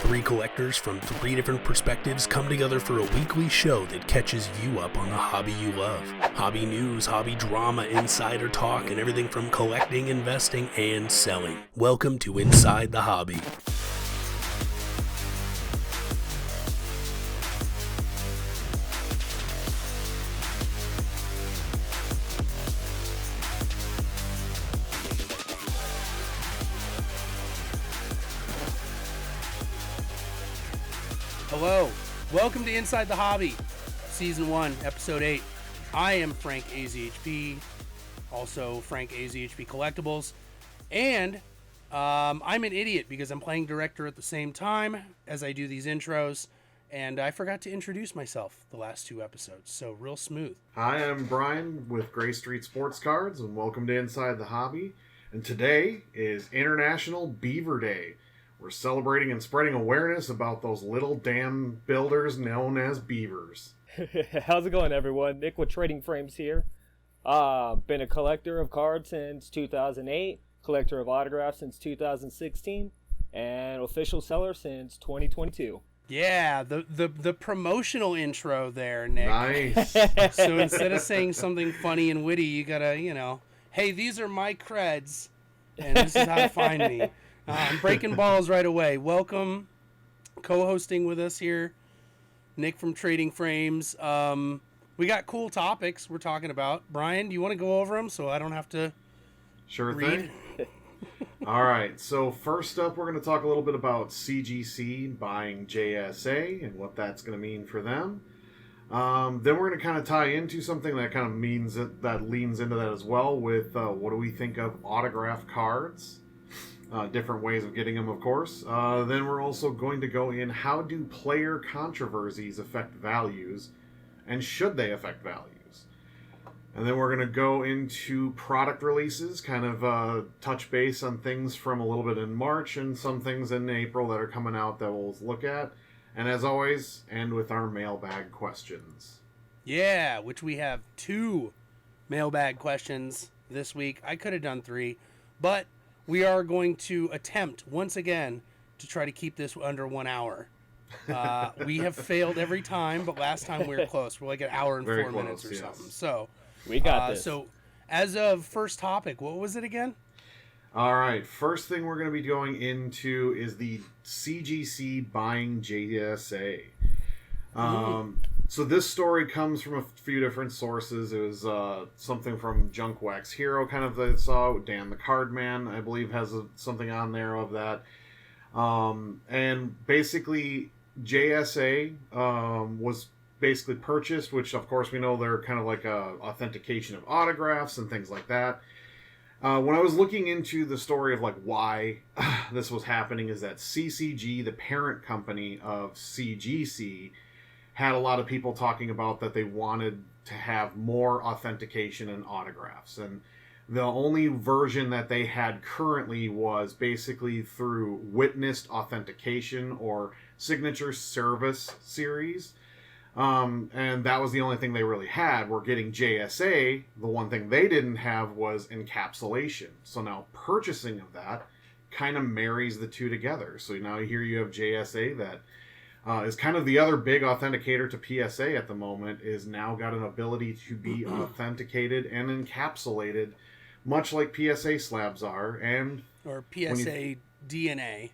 Three collectors from three different perspectives come together for a weekly show that catches you up on the hobby you love. Hobby news, hobby drama, insider talk, and everything from collecting, investing, and selling. Welcome to Inside the Hobby. Hello, welcome to Inside the Hobby, Season 1, Episode 8. I am Frank AZHP, also Frank AZHP Collectibles, and I'm an idiot because I'm playing director at the same time as I do these intros, and I forgot to introduce myself the last two episodes, so real smooth. Hi, I'm Brian with Gray Street Sports Cards, and welcome to Inside the Hobby. And today is International Beaver Day. We're celebrating and spreading awareness about those little damn builders known as beavers. How's it going, everyone? Nick with Trading Frames here. Been a collector of cards since 2008, collector of autographs since 2016, and official seller since 2022. Yeah, the promotional intro there, Nick. Nice. So instead of saying something funny and witty, you gotta, hey, these are my creds, and this is how to find me. I'm breaking balls right away. Welcome, co-hosting with us here, Nick from Trading Frames. We got cool topics we're talking about. Brian, do you want to go over them so I don't have to Sure read? thing. All right, so first up, we're going to talk a little bit about CGC buying JSA and what that's going to mean for them. Then we're going to kind of tie into something that kind of means that leans into that as well with what do we think of autograph cards. Different ways of getting them, of course. Then we're also going to go in how do player controversies affect values, and should they affect values? And then we're going to go into product releases, kind of touch base on things from a little bit in March and some things in April that are coming out that we'll look at. And as always, end with our mailbag questions. Yeah, which we have 2 mailbag questions this week. I could have done 3, but we are going to attempt, once again, to try to keep this under 1 hour. We have failed every time, but last time we were close. We're like an hour and Very 4 close, minutes or yes. something. So We got this. So as of first topic, what was it again? All right, first thing we're going to be going into is the CGC buying JSA. So this story comes from a few different sources. It was something from Junk Wax Hero, kind of that I saw. Dan the Card Man, I believe, has something on there of that. And basically, JSA was basically purchased, which of course we know they're kind of like a authentication of autographs and things like that. When I was looking into the story of like why this was happening, is that CCG, the parent company of CGC, had a lot of people talking about that they wanted to have more authentication and autographs. And the only version that they had currently was basically through witnessed authentication or signature service series. And that was the only thing they really had. We're getting JSA. The one thing they didn't have was encapsulation. So now purchasing of that kind of marries the two together. So now here you have JSA that is kind of the other big authenticator to PSA at the moment, is now got an ability to be authenticated and encapsulated, much like PSA slabs are. Or PSA DNA.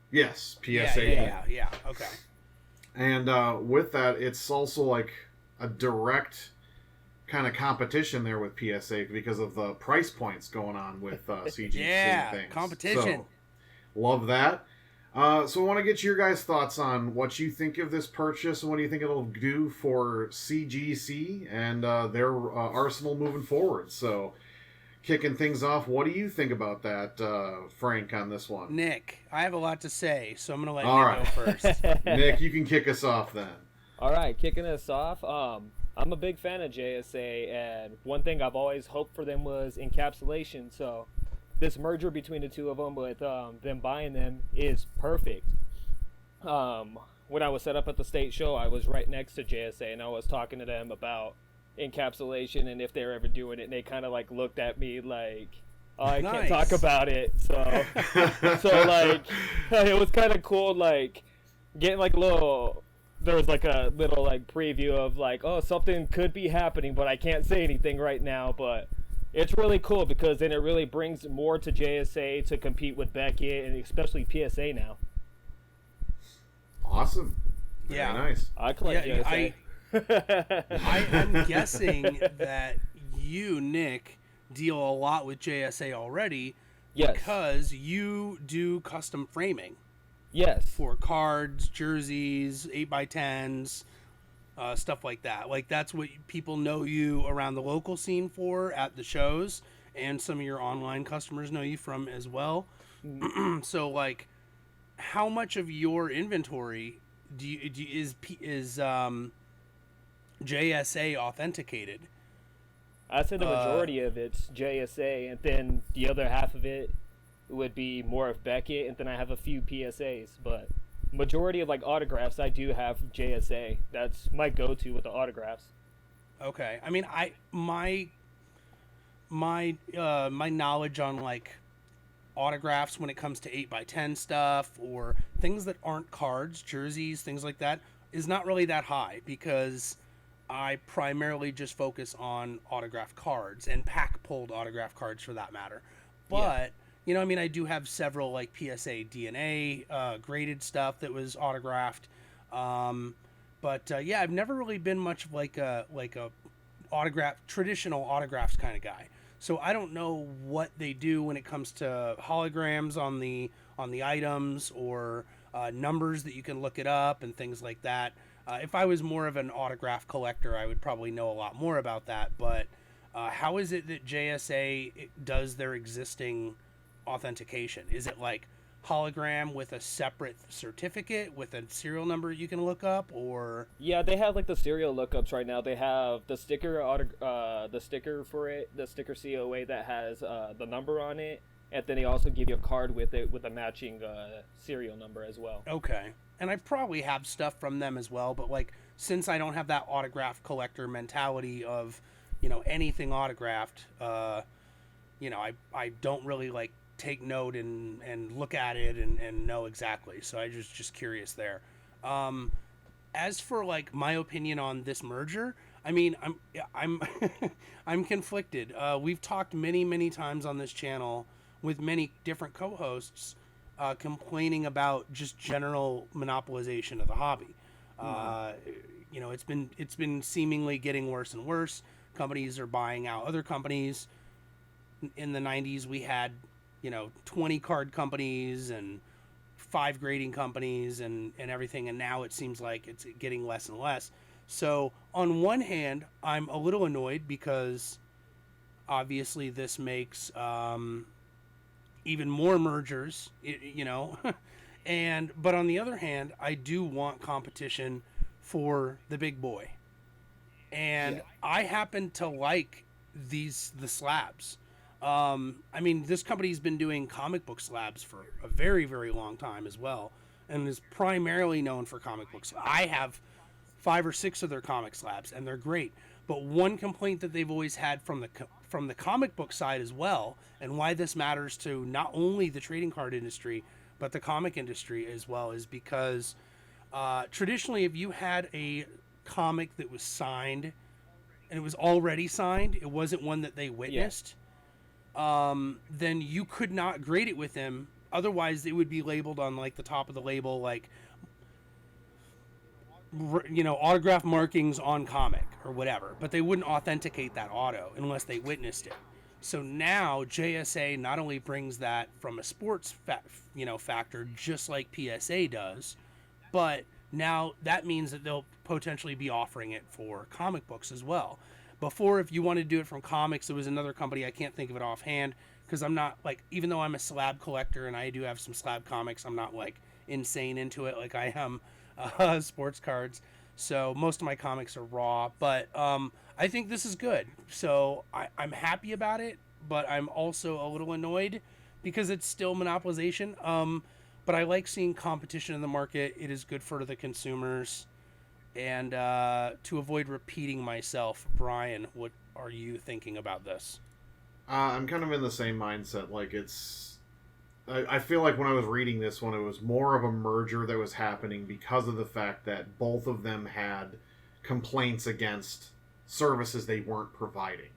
Yes, PSA. Yeah. Okay. And with that, it's also like a direct kind of competition there with PSA because of the price points going on with CGC things. Competition. So, love that. So I want to get your guys' thoughts on what you think of this purchase and what do you think it'll do for CGC and their arsenal moving forward. So kicking things off, what do you think about that, Frank, on this one? Nick, I have a lot to say, so I'm going to let All Nick right. go first. Nick, you can kick us off then. All right, kicking us off. I'm a big fan of JSA, and one thing I've always hoped for them was encapsulation. So this merger between the two of them with them buying them is perfect. When I was set up at the state show, I was right next to JSA, and I was talking to them about encapsulation and if they're ever doing it, and they kind of like looked at me like, oh, I can't talk about it. So like, it was kind of cool, like getting like a little. There was like a little like preview of like, oh, something could be happening, but I can't say anything right now. But it's really cool because then it really brings more to JSA to compete with Beckett and especially PSA now. Awesome. Very nice. I collect JSA. I am guessing that you, Nick, deal a lot with JSA already. Yes. Because you do custom framing. Yes. For cards, jerseys, 8x10s, stuff like that. Like, that's what people know you around the local scene for at the shows, and some of your online customers know you from as well. So, like, how much of your inventory is JSA authenticated? I'd say the majority of it's JSA, and then the other half of it would be more of Beckett, and then I have a few PSAs, but majority of like autographs I do have JSA. That's my go-to with the autographs. Okay. I mean, my knowledge on like autographs when it comes to 8x10 stuff or things that aren't cards, jerseys, things like that is not really that high because I primarily just focus on autograph cards and pack pulled autograph cards for that matter. But you know, I mean, I do have several like PSA DNA graded stuff that was autographed. But I've never really been much of like a traditional autographs kind of guy. So I don't know what they do when it comes to holograms on the items or numbers that you can look it up and things like that. If I was more of an autograph collector, I would probably know a lot more about that. But how is it that JSA does their existing authentication? Is it like hologram with a separate certificate with a serial number you can look up, or? Yeah, they have like the serial lookups right now. They have the sticker for it, the sticker COA that has the number on it, and then they also give you a card with it with a matching serial number as well. Okay. And I probably have stuff from them as well, but like since I don't have that autograph collector mentality of, you know, anything autographed, you know, I don't really like take note and look at it and know exactly. So I just curious there. As for like my opinion on this merger, I mean, I'm I'm conflicted. We've talked many times on this channel with many different co-hosts complaining about just general monopolization of the hobby. You know, it's been seemingly getting worse and worse. Companies are buying out other companies. In the 90s, we had, you know, 20 card companies and 5 grading companies and everything. And now it seems like it's getting less and less. So on one hand, I'm a little annoyed because obviously this makes even more mergers, you know, but on the other hand, I do want competition for the big boy. And I happen to like the slabs. I mean, this company's been doing comic book slabs for a very, very long time as well, and is primarily known for comic books. I have 5 or 6 of their comic slabs, and they're great. But one complaint that they've always had from the comic book side as well, and why this matters to not only the trading card industry, but the comic industry as well, is because traditionally, if you had a comic that was signed, and it was already signed, it wasn't one that they witnessed, then you could not grade it with them. Otherwise, it would be labeled on like the top of the label, like, you know, autograph markings on comic or whatever, but they wouldn't authenticate that auto unless they witnessed it. So now JSA not only brings that from a sports factor, just like PSA does, but now that means that they'll potentially be offering it for comic books as well. Before, if you wanted to do it from comics, there was another company, I can't think of it offhand, because I'm not, like, even though I'm a slab collector and I do have some slab comics, I'm not, like, insane into it like I am sports cards. So most of my comics are raw, but I think this is good. So I'm happy about it, but I'm also a little annoyed because it's still monopolization. But I like seeing competition in the market. It is good for the consumers. And to avoid repeating myself, Brian, what are you thinking about this? I'm kind of in the same mindset. Like, it's I feel like when I was reading this one, it was more of a merger that was happening because of the fact that both of them had complaints against services they weren't providing.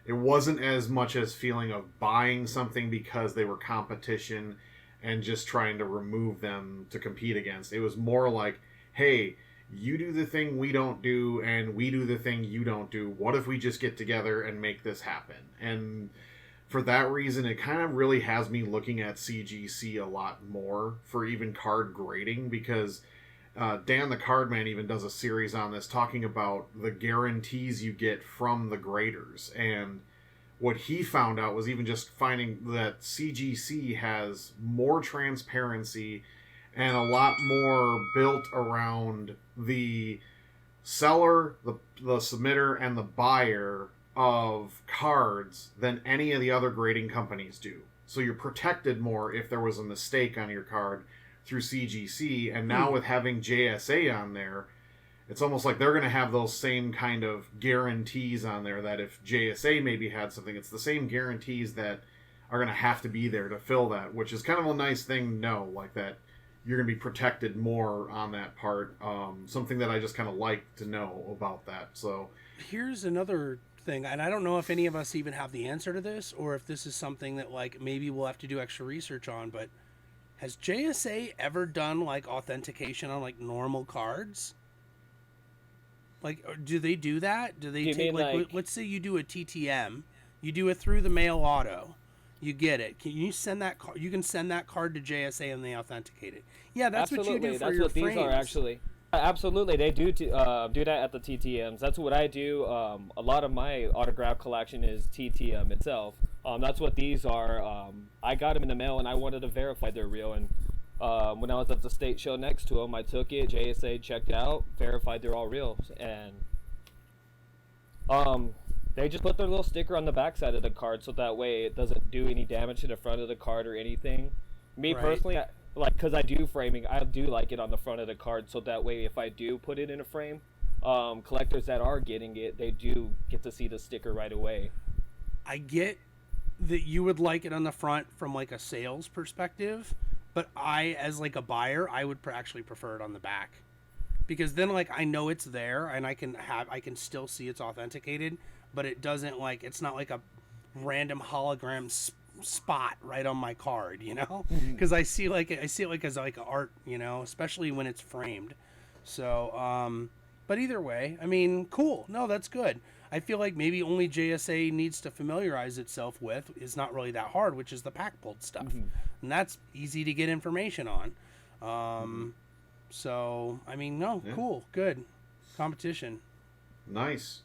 It wasn't as much as feeling of buying something because they were competition and just trying to remove them to compete against. It was more like, hey, you do the thing we don't do, and we do the thing you don't do. What if we just get together and make this happen? And for that reason, it kind of really has me looking at CGC a lot more for even card grading, because Dan the Card Man even does a series on this talking about the guarantees you get from the graders. And what he found out was even just finding that CGC has more transparency and a lot more built around the seller, the submitter, and the buyer of cards than any of the other grading companies do. So you're protected more if there was a mistake on your card through CGC, and now with having JSA on there, it's almost like they're going to have those same kind of guarantees on there, that if JSA maybe had something, it's the same guarantees that are going to have to be there to fill that, which is kind of a nice thing to know, like that you're going to be protected more on that part. Something that I just kind of like to know about that. So here's another thing, and I don't know if any of us even have the answer to this, or if this is something that like maybe we'll have to do extra research on, but has JSA ever done like authentication on like normal cards? Like, do they do that? Do they take like let's say you do a TTM, you do it through the mail auto, you get it. Can you send that card? You can send that card to JSA and they authenticate it. Yeah, that's Absolutely. what you do for that's your what frames. These are actually. Absolutely, they do do that at the TTMs. That's what I do. A lot of my autograph collection is TTM itself. That's what these are. I got them in the mail, and I wanted to verify they're real. And when I was at the state show next to them, I took it. JSA checked out, verified they're all real, and they just put their little sticker on the backside of the card, so that way it doesn't do any damage to the front of the card or anything. Me personally, because I do framing, I do like it on the front of the card, so that way if I do put it in a frame, collectors that are getting it, they do get to see the sticker right away. I get that you would like it on the front from like a sales perspective, but I, as like a buyer, I would actually prefer it on the back, because then like I know it's there and I can still see it's authenticated, but it doesn't like, it's not like a random hologram spot right on my card, you know, because I see it as like art, you know, especially when it's framed. So but either way, I mean, cool. No, that's good. I feel like maybe only JSA needs to familiarize itself with is not really that hard, which is the pack pulled stuff, and that's easy to get information on. So I mean, no, cool, good competition. Nice.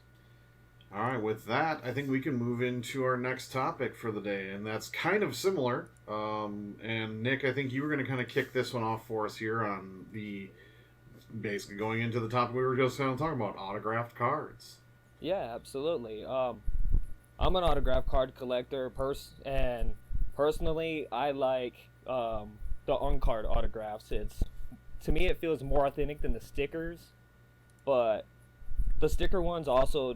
All right, with that, I think we can move into our next topic for the day, and that's kind of similar. And Nick, I think you were going to kind of kick this one off for us here on the basically going into the topic we were just talking about, autographed cards. Yeah, absolutely. I'm an autograph card collector, and personally, I like the on-card autographs. To me, it feels more authentic than the stickers, but the sticker ones also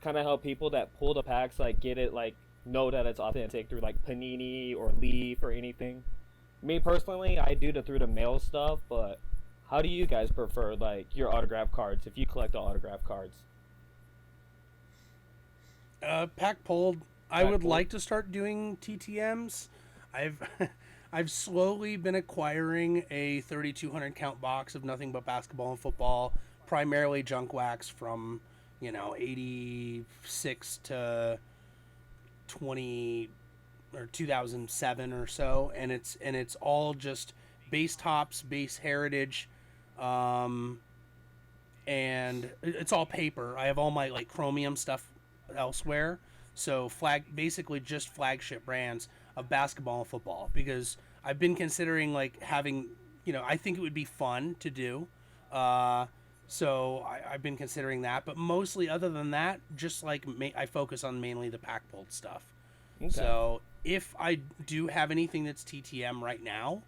kind of help people that pull the packs like get it, like know that it's authentic through like Panini or Leaf or anything. Me personally, I do through the mail stuff, but how do you guys prefer like your autograph cards if you collect the autograph cards? Pack pulled. I would like to start doing TTMs. I've slowly been acquiring a 3,200 count box of nothing but basketball and football, primarily junk wax from 86 to 20 or 2007 or so, and it's all just base tops, base heritage, and it's all paper. I have all my like chromium stuff elsewhere, so basically just flagship brands of basketball and football, because I've been considering like having, I think it would be fun to do. So I've been considering that, but mostly other than that, just like I focus on mainly the pack pulled stuff. Okay. So if I do have anything that's TTM right now,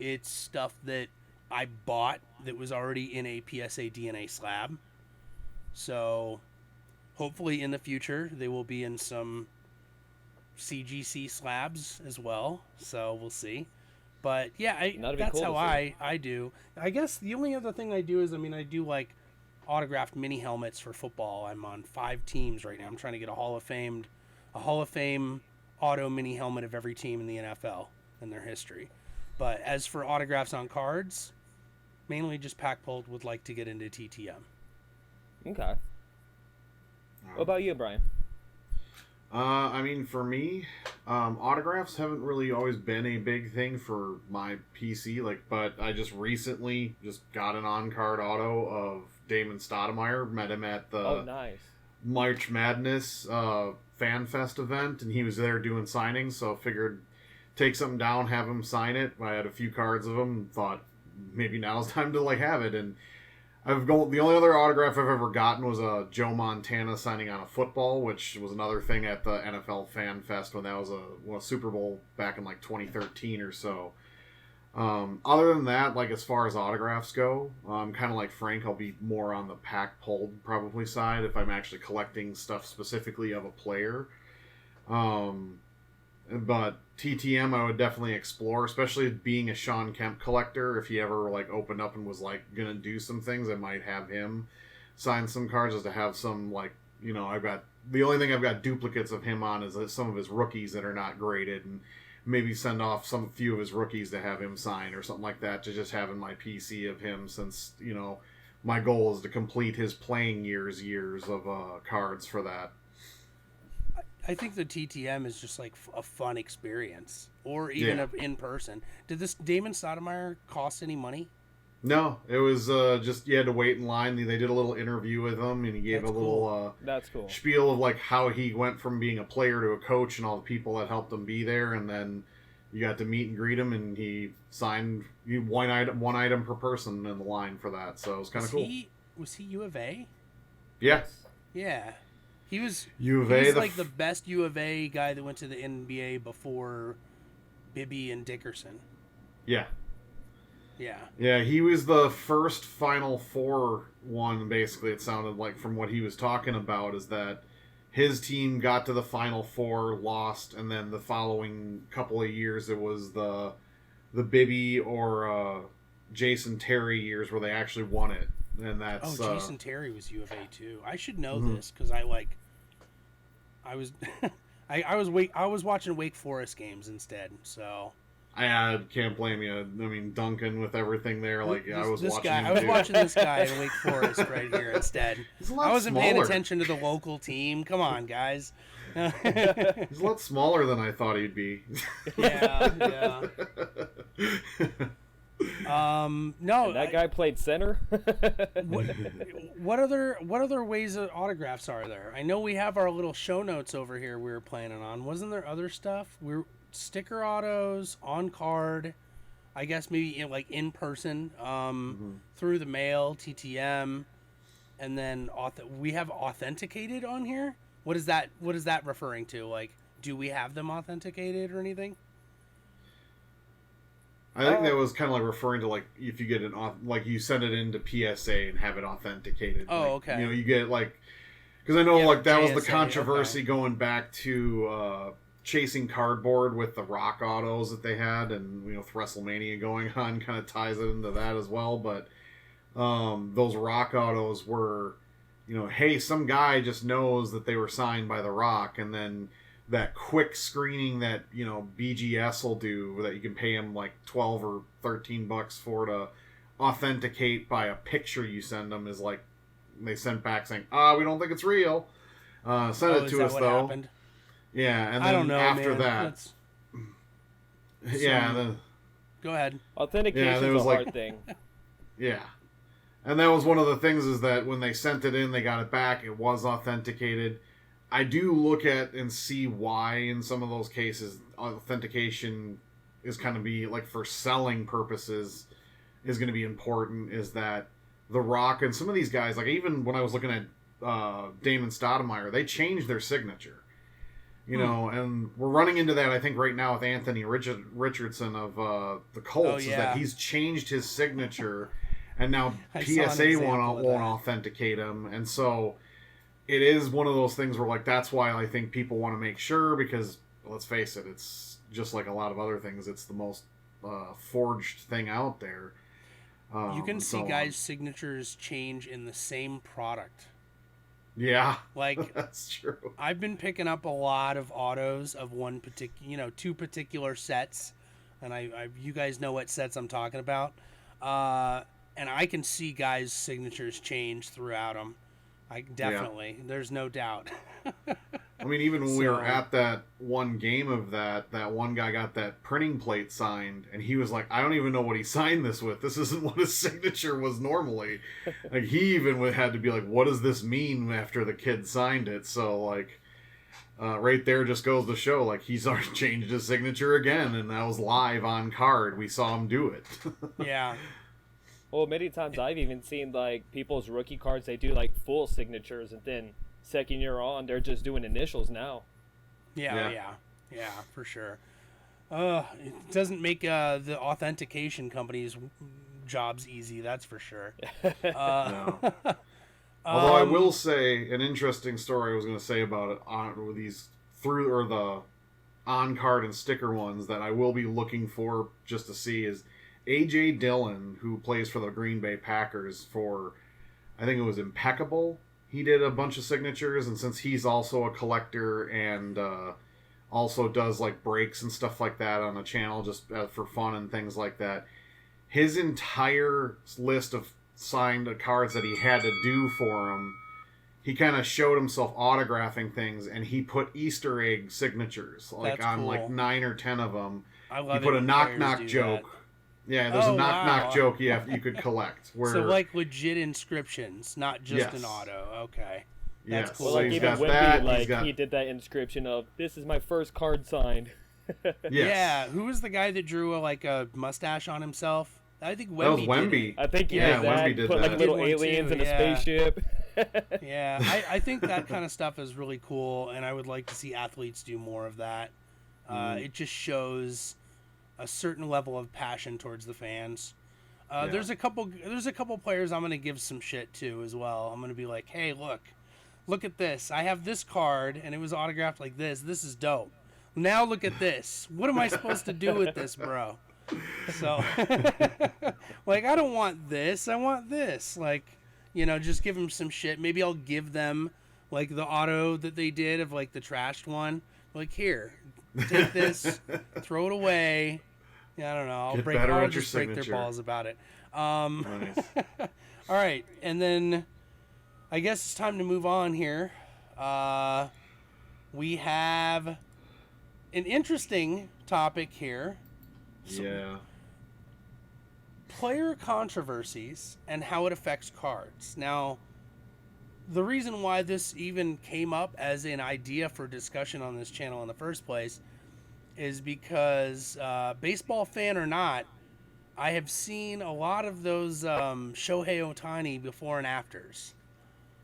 it's stuff that I bought that was already in a PSA DNA slab. So hopefully in the future they will be in some CGC slabs as well, so we'll see. But yeah, That'd be that's cool how to see. I do. I guess the only other thing I do is, I do like autographed mini helmets for football. I'm on 5 teams right now. I'm trying to get a Hall of Fame auto mini helmet of every team in the NFL and their history. But as for autographs on cards, mainly just pack pulled. Would like to get into TTM. Okay. What about you, Brian? For me, autographs haven't really always been a big thing for my PC. But I just recently got an on-card auto of Damon Stoudemire. Met him at the Nice. March Madness Fan Fest event, and he was there doing signings. So figured take something down, have him sign it. I had a few cards of him, and thought maybe now's time to have it. And the only other autograph I've ever gotten was a Joe Montana signing on a football, which was another thing at the NFL Fan Fest when that was a Super Bowl back in 2013 or so. Other than that, as far as autographs go, I'm kind of like Frank. I'll be more on the pack pulled probably side if I'm actually collecting stuff specifically of a player. But TTM I would definitely explore, especially being a Sean Kemp collector. If he ever opened up and was gonna do some things, I might have him sign some cards just to have some I've got the only thing I've got duplicates of him on is some of his rookies that are not graded, and maybe send off some few of his rookies to have him sign or something like that, to just have in my PC of him, since my goal is to complete his playing years of cards for that. I think the TTM is just a fun experience, or even in person. Did this Damon Stoudemire cost any money? No, it was just you had to wait in line. They did a little interview with him, and he gave That's a little That's cool. spiel of how he went from being a player to a coach and all the people that helped him be there, and then you got to meet and greet him, and he signed one item per person in the line for that. So it was kind of cool. Was he U of A? Yeah. Yeah. He was U of he A, was the best U of A guy that went to the NBA before Bibby and Dickerson. Yeah. Yeah. Yeah, he was the first Final Four one, basically, it sounded like, from what he was talking about, is that his team got to the Final Four, lost, and then the following couple of years it was the Bibby or Jason Terry years where they actually won it. And that's Jason Terry was U of A too. I should know this because I was I was watching Wake Forest games instead. So I can't blame you. Duncan with everything there, I was watching. I was watching this guy in Wake Forest right here instead. I wasn't paying attention to the local team. Come on, guys. He's a lot smaller than I thought he'd be. Yeah. No, And that guy played center. What other ways of autographs are there? I know we have our little show notes over here we were planning on. Wasn't there other stuff? Sticker autos, on card, I guess maybe in person, through the mail, TTM, and then we have authenticated on here. What is that referring to? Do we have them authenticated or anything? I think that was kind of referring to if you get you send it into PSA and have it authenticated. Oh, okay. You get because I know that was the JSA, controversy going back to chasing cardboard with the rock autos that they had, and with WrestleMania going on, kind of ties it into that as well. But those rock autos were, hey, some guy just knows that they were signed by the Rock, and then that quick screening that BGS will do, that you can pay them $12 or $13 for to authenticate by a picture you send them, is they sent back saying, we don't think it's real. Send it to us though. Happened? Yeah, and then I don't know, after man. that, go ahead. Authentication is a hard thing. Yeah. And that was one of the things, is that when they sent it in, they got it back, it was authenticated. I do look at and see why in some of those cases authentication is kind of be for selling purposes is going to be important, is that the Rock and some of these guys, even when I was looking at Damon Stoudemire, they changed their signature. And we're running into that, I think, right now with Anthony Richardson of the Colts, is that he's changed his signature, and now PSA won't authenticate him, and so it is one of those things where that's why I think people want to make sure, because let's face it, it's just like a lot of other things. It's the most forged thing out there. You can see guys' signatures change in the same product. Yeah, like that's true. I've been picking up a lot of autos of one particular, two particular sets, and you guys know what sets I'm talking about. And I can see guys' signatures change throughout them. Definitely, there's no doubt. I mean, even when we were at that one game of that one guy got that printing plate signed, and he was like, I don't even know what he signed this with. This isn't what his signature was normally. Like, he even had to be like, what does this mean after the kid signed it? So, like, right there just goes to show, like, he's already changed his signature again, and that was live on card. We saw him do it. Yeah. Well, many times I've even seen, like, people's rookie cards, they do, like, full signatures, and then second year on, they're just doing initials now. Yeah, for sure. It doesn't make the authentication companies' jobs easy, that's for sure. No. Although I will say, an interesting story I was going to say about it with these the on-card and sticker ones that I will be looking for just to see is A.J. Dillon, who plays for the Green Bay Packers for, I think it was Impeccable. He did a bunch of signatures, and since he's also a collector and also does like breaks and stuff like that on the channel just for fun and things like that, his entire list of signed cards that he had to do for him, he kind of showed himself autographing things, and he put Easter egg signatures like on cool. like 9 or 10 of them. I love he put a knock joke. That. Yeah, there's a knock joke you could collect. Where, so like legit inscriptions, not just an auto. Okay. That's cool. Well, like even Wimpy, he did that inscription of, this is my first card signed. Yes. Yeah, who was the guy that drew a mustache on himself? I think Wemby. That was Wemby. I think Wemby did put like little aliens in a spaceship. Yeah, I think that kind of stuff is really cool, and I would like to see athletes do more of that. It just shows a certain level of passion towards the fans. There's a couple players I'm going to give some shit to as well. I'm going to be like, hey, look at this. I have this card, and it was autographed like this. This is dope. Now look at this. What am I supposed to do with this, bro? So, like, I don't want this. I want this. Like, just give them some shit. Maybe I'll give them, like, the auto that they did of, like, the trashed one. Like, here, take this, throw it away. Yeah, I don't know. I'll just break their balls about it. Nice. All right, and then I guess it's time to move on here. We have an interesting topic here. Yeah. Player controversies and how it affects cards. Now, the reason why this even came up as an idea for discussion on this channel in the first place is because, baseball fan or not, I have seen a lot of those Shohei Ohtani before and afters.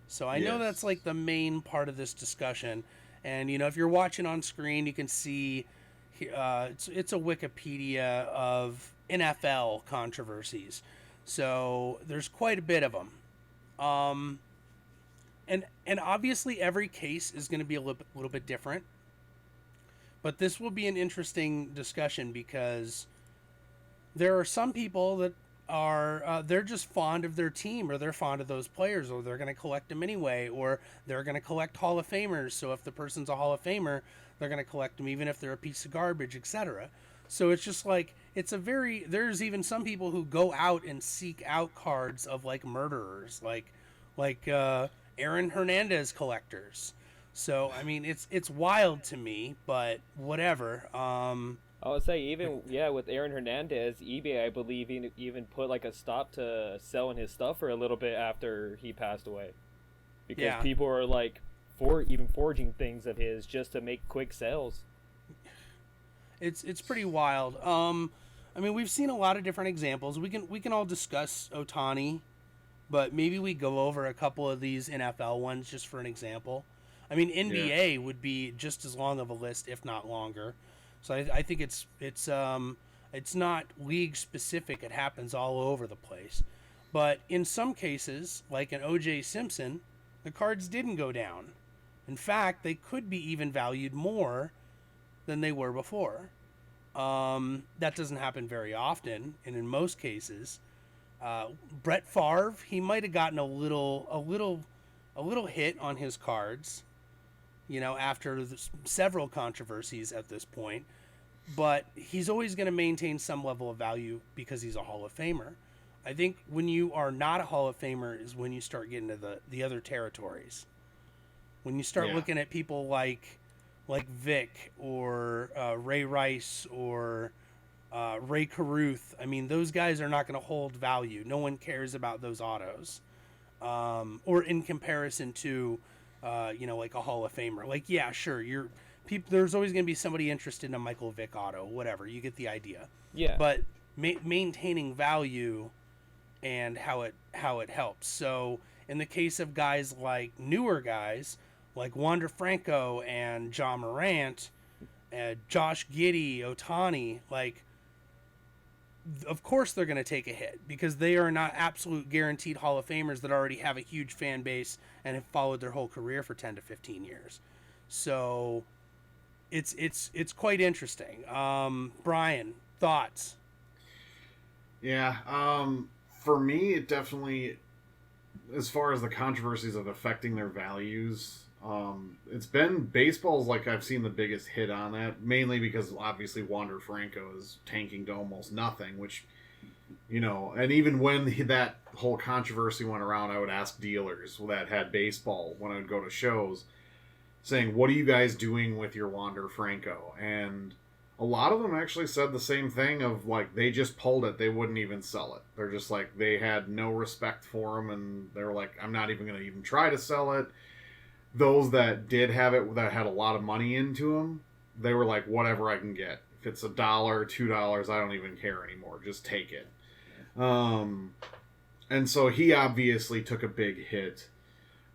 So I know that's like the main part of this discussion. And, if you're watching on screen, you can see it's a Wikipedia of NFL controversies. So there's quite a bit of them. And obviously every case is going to be a little bit different. But this will be an interesting discussion because there are some people that are they're just fond of their team, or they're fond of those players, or they're going to collect them anyway, or they're going to collect Hall of Famers. So if the person's a Hall of Famer, they're going to collect them even if they're a piece of garbage, etc. So it's just like there's even some people who go out and seek out cards of like murderers, like Aaron Hernandez collectors. So I mean, it's wild to me, but whatever. I would say even with Aaron Hernandez, eBay I believe even put like a stop to selling his stuff for a little bit after he passed away, because people are like forging things of his just to make quick sales. It's pretty wild. I mean, we've seen a lot of different examples. We can all discuss Ohtani, but maybe we go over a couple of these NFL ones just for an example. I mean, NBA would be just as long of a list, if not longer. So I think it's not league specific. It happens all over the place. But in some cases, like an O.J. Simpson, the cards didn't go down. In fact, they could be even valued more than they were before. That doesn't happen very often, and in most cases, Brett Favre, he might have gotten a little hit on his cards, after several controversies at this point, but he's always going to maintain some level of value because he's a Hall of Famer. I think when you are not a Hall of Famer is when you start getting to the other territories. When you start looking at people like Vic or Ray Rice or Ray Carruth, I mean, those guys are not going to hold value. No one cares about those autos. Or in comparison to, like a Hall of Famer. Like, yeah, sure, there's always going to be somebody interested in a Michael Vick auto, whatever. You get the idea. Yeah. But maintaining value and how it helps. So in the case of guys like newer guys like Wander Franco and John Morant, Josh Giddey, Ohtani, like, of course they're going to take a hit because they are not absolute guaranteed Hall of Famers that already have a huge fan base and have followed their whole career for 10 to 15 years. So it's quite interesting. Brian, thoughts? Yeah. For me, it definitely, as far as the controversies of affecting their values, it's been baseball's like I've seen the biggest hit on that, mainly because obviously Wander Franco is tanking to almost nothing, which, and even when that whole controversy went around, I would ask dealers that had baseball when I would go to shows saying, what are you guys doing with your Wander Franco? And a lot of them actually said the same thing of, like, they just pulled it. They wouldn't even sell it. They're just like, they had no respect for him, and they were like, I'm not even going to even try to sell it. Those that did have it, that had a lot of money into them, they were like, whatever I can get. If it's $1, $2, I don't even care anymore. Just take it. And so he obviously took a big hit.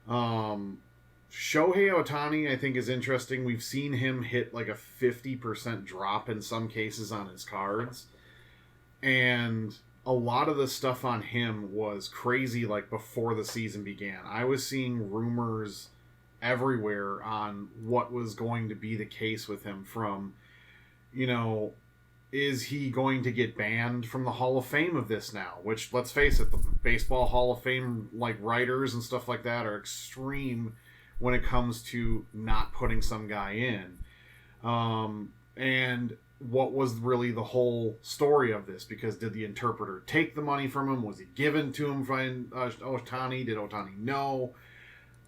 Shohei Ohtani, I think, is interesting. We've seen him hit like a 50% drop in some cases on his cards. And a lot of the stuff on him was crazy, like, before the season began. I was seeing rumors everywhere on what was going to be the case with him from, is he going to get banned from the Hall of Fame of this now? Which, let's face it, the Baseball Hall of Fame, like, writers and stuff like that are extreme when it comes to not putting some guy in. And what was really the whole story of this? Because did the interpreter take the money from him? Was it given to him from Ohtani? Did Ohtani know?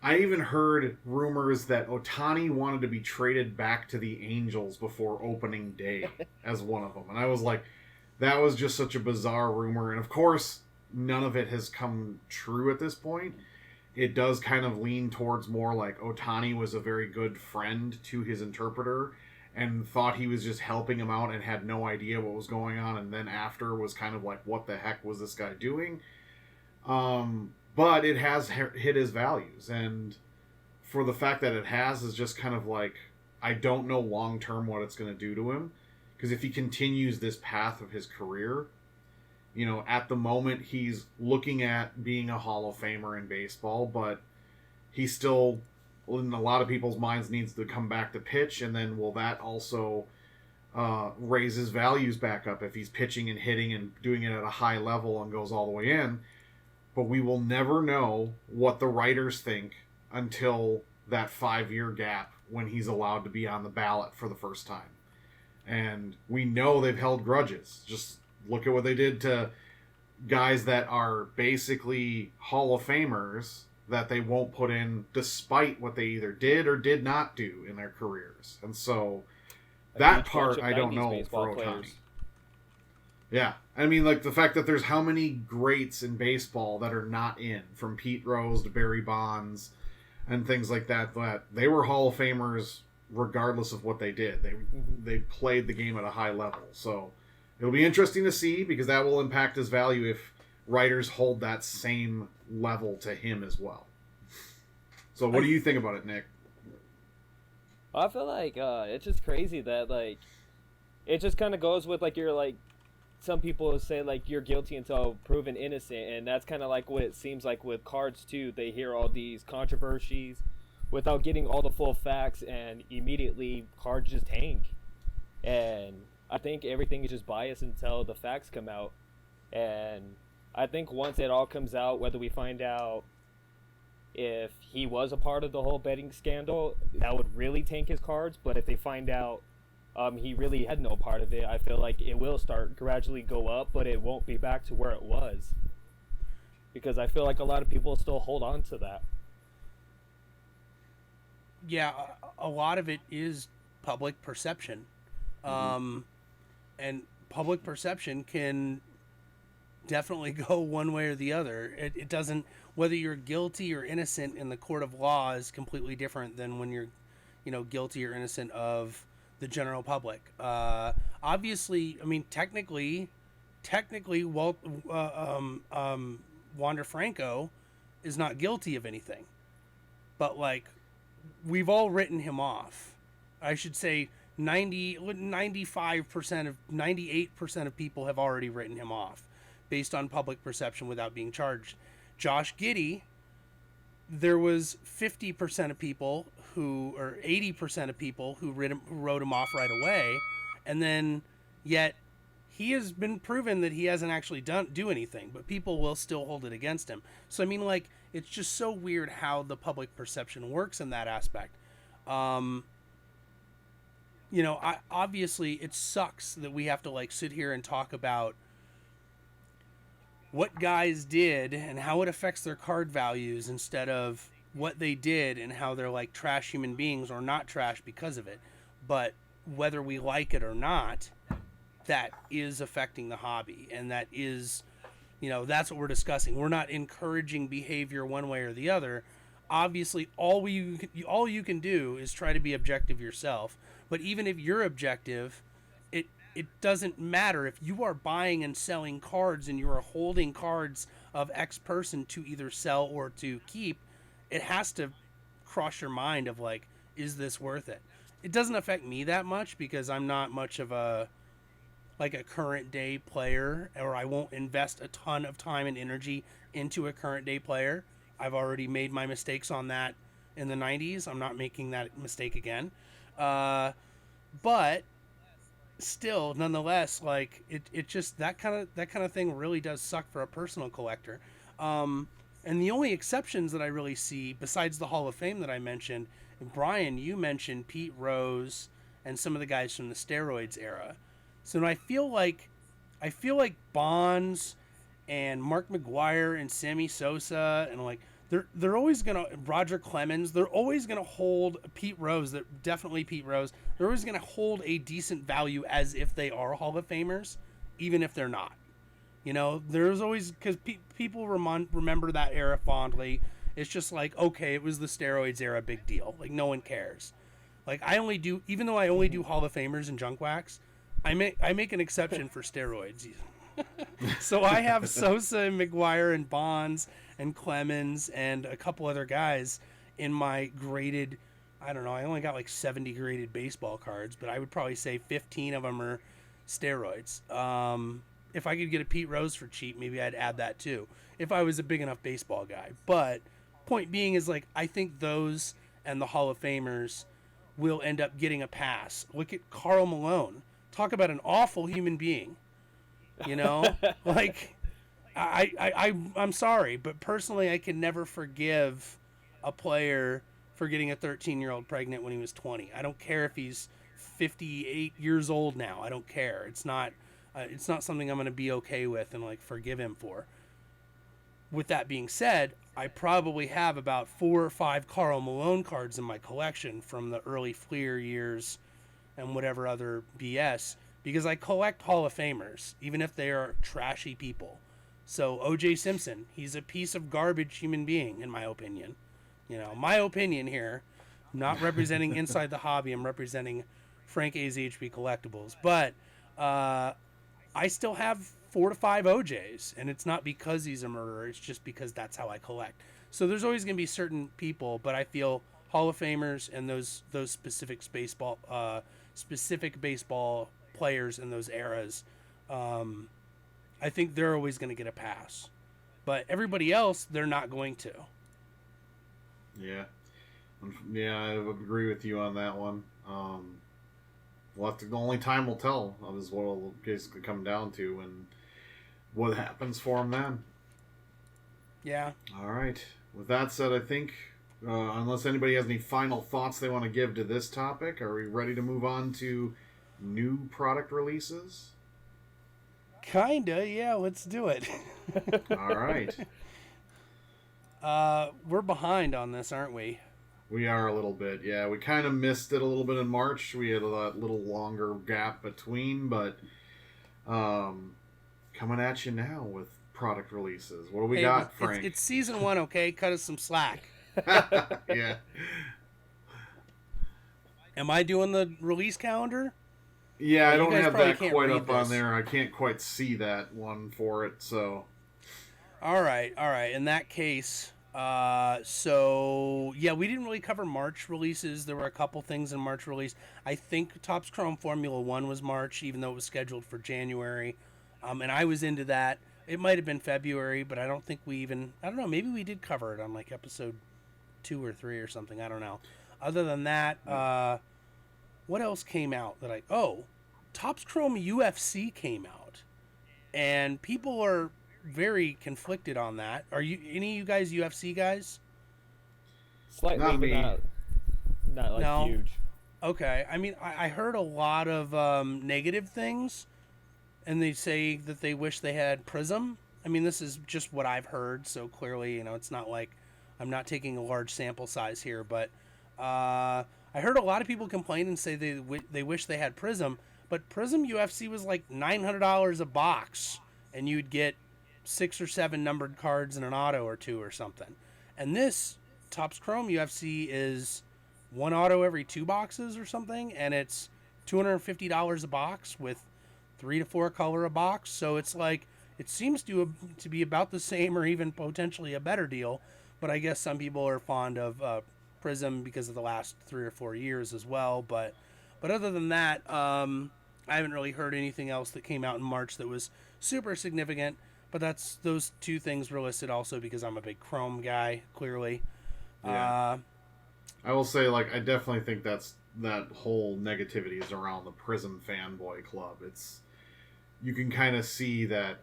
I even heard rumors that Ohtani wanted to be traded back to the Angels before opening day as one of them. And I was like, that was just such a bizarre rumor. And of course, none of it has come true at this point. It does kind of lean towards more like Ohtani was a very good friend to his interpreter and thought he was just helping him out and had no idea what was going on. And then after was kind of like, what the heck was this guy doing? But it has hit his values. And for the fact that it has is just kind of like, I don't know long-term what it's going to do to him. Because if he continues this path of his career, at the moment he's looking at being a Hall of Famer in baseball, but he still, in a lot of people's minds, needs to come back to pitch. And then will that also raise his values back up if he's pitching and hitting and doing it at a high level and goes all the way in? But we will never know what the writers think until that 5-year gap when he's allowed to be on the ballot for the first time. And we know they've held grudges. Just look at what they did to guys that are basically Hall of Famers that they won't put in despite what they either did or did not do in their careers. And so that part I don't know for Ohtani. Yeah. I mean, like, the fact that there's how many greats in baseball that are not in, from Pete Rose to Barry Bonds and things like that, that they were Hall of Famers regardless of what they did. They played the game at a high level. So it'll be interesting to see, because that will impact his value if writers hold that same level to him as well. So what do you think about it, Nick? I feel like it's just crazy that, like, it just kind of goes with, like, you're like, some people say, like, you're guilty until proven innocent, and that's kind of like what it seems like with cards too. They hear all these controversies without getting all the full facts, and immediately cards just tank. And I think everything is just biased until the facts come out. And I think once it all comes out, whether we find out if he was a part of the whole betting scandal, that would really tank his cards. But if they find out he really had no part of it, I feel like it will start gradually go up, but it won't be back to where it was. Because I feel like a lot of people still hold on to that. Yeah, a lot of it is public perception. And public perception can definitely go one way or the other. It doesn't, whether you're guilty or innocent in the court of law is completely different than when you're, guilty or innocent of the general public. Obviously, I mean, technically, Wander Franco is not guilty of anything, but like, we've all written him off. I should say 98% of people have already written him off based on public perception without being charged. Josh Giddey, there was 50% of people or 80% of people who wrote him off right away. And then yet he has been proven that he hasn't actually do anything, but people will still hold it against him. So, I mean, like, it's just so weird how the public perception works in that aspect. Obviously it sucks that we have to like sit here and talk about what guys did and how it affects their card values instead of what they did and how they're like trash human beings or not trash because of it. But whether we like it or not, that is affecting the hobby, and that is, that's what we're discussing. We're not encouraging behavior one way or the other. Obviously, all you can do is try to be objective yourself. But even if you're objective, it doesn't matter. If you are buying and selling cards and you are holding cards of X person to either sell or to keep, it has to cross your mind of like, is this worth it? It doesn't affect me that much because I'm not much of a current day player, or I won't invest a ton of time and energy into a current day player. I've already made my mistakes on that in the 90s. I'm not making that mistake again. But still, nonetheless, like it just, that kind of thing really does suck for a personal collector. And the only exceptions that I really see, besides the Hall of Fame that I mentioned, Brian, you mentioned Pete Rose and some of the guys from the steroids era. So I feel like Bonds and Mark McGuire and Sammy Sosa and like they're always gonna, Roger Clemens, they're always gonna hold Pete Rose. Definitely Pete Rose. They're always gonna hold a decent value as if they are Hall of Famers, even if they're not. There's always, because people remember that era fondly. It's just like, okay, it was the steroids era, big deal. Like, no one cares. Like, even though I only do Hall of Famers and junk wax, I make an exception for steroids. So I have Sosa and McGuire and Bonds and Clemens and a couple other guys in my graded, I don't know, I only got like 70 graded baseball cards, but I would probably say 15 of them are steroids. If I could get a Pete Rose for cheap, maybe I'd add that too, if I was a big enough baseball guy. But point being is, like, I think those and the Hall of Famers will end up getting a pass. Look at Karl Malone. Talk about an awful human being. Like, I'm sorry, but personally I can never forgive a player for getting a 13-year-old pregnant when he was 20. I don't care if he's 58 years old now. I don't care. It's not something I'm going to be okay with and like forgive him for. With that being said, I probably have about 4 or 5 Karl Malone cards in my collection from the early Fleer years and whatever other BS, because I collect Hall of Famers, even if they are trashy people. So O.J. Simpson, he's a piece of garbage human being, in my opinion. My opinion here. I'm not representing Inside the Hobby. I'm representing Frank AZHB Collectibles. But I still have 4 to 5 OJs, and it's not because he's a murderer. It's just because that's how I collect. So there's always going to be certain people, but I feel Hall of Famers and those specific baseball players in those eras, I think they're always going to get a pass. But everybody else, they're not going to. Yeah, I agree with you on that one. the only time will tell. Is what it'll basically come down to, and what happens for them then. Yeah. All right. With that said, I think unless anybody has any final thoughts they want to give to this topic, are we ready to move on to new product releases? Kinda, yeah. Let's do it. All right. We're behind on this, aren't we? We are a little bit, yeah. We kind of missed it a little bit in March. We had a little longer gap between, but coming at you now with product releases. What do we got, Frank? It's season 1, okay? Cut us some slack. Yeah. Am I doing the release calendar? Yeah, I Well, don't you guys have probably that can't quite read up on this. there. I can't quite see that one for it, so. All right. In that case, so yeah, we didn't really cover March releases. There were a couple things in March release. I think Topps Chrome Formula 1 was March, even though it was scheduled for January. And I was into that. It might have been February, but I don't think I don't know, maybe we did cover it on like episode 2 or 3 or something. I don't know. Other than that, what else came out Topps Chrome UFC came out. And people are very conflicted on that. Are you any of you guys UFC guys? Slightly, Not but me. not like No. huge. Okay. I mean, I heard a lot of negative things, and they say that they wish they had Prism. I mean, this is just what I've heard, so clearly, it's not like I'm not taking a large sample size here, but I heard a lot of people complain and say they wish they had Prism, but Prism UFC was like $900 a box, and you'd get 6 or 7 numbered cards and an auto or 2 or something. And this Topps Chrome UFC is 1 auto every 2 boxes or something, and it's $250 a box with 3 to 4 color a box. So it's like, it seems to be about the same or even potentially a better deal. But I guess some people are fond of Prism because of the last 3 or 4 years as well. But other than that, I haven't really heard anything else that came out in March that was super significant. But those 2 things were listed also because I'm a big Chrome guy, clearly. Yeah. I will say, I definitely think that whole negativity is around the Prism fanboy club. You can kind of see that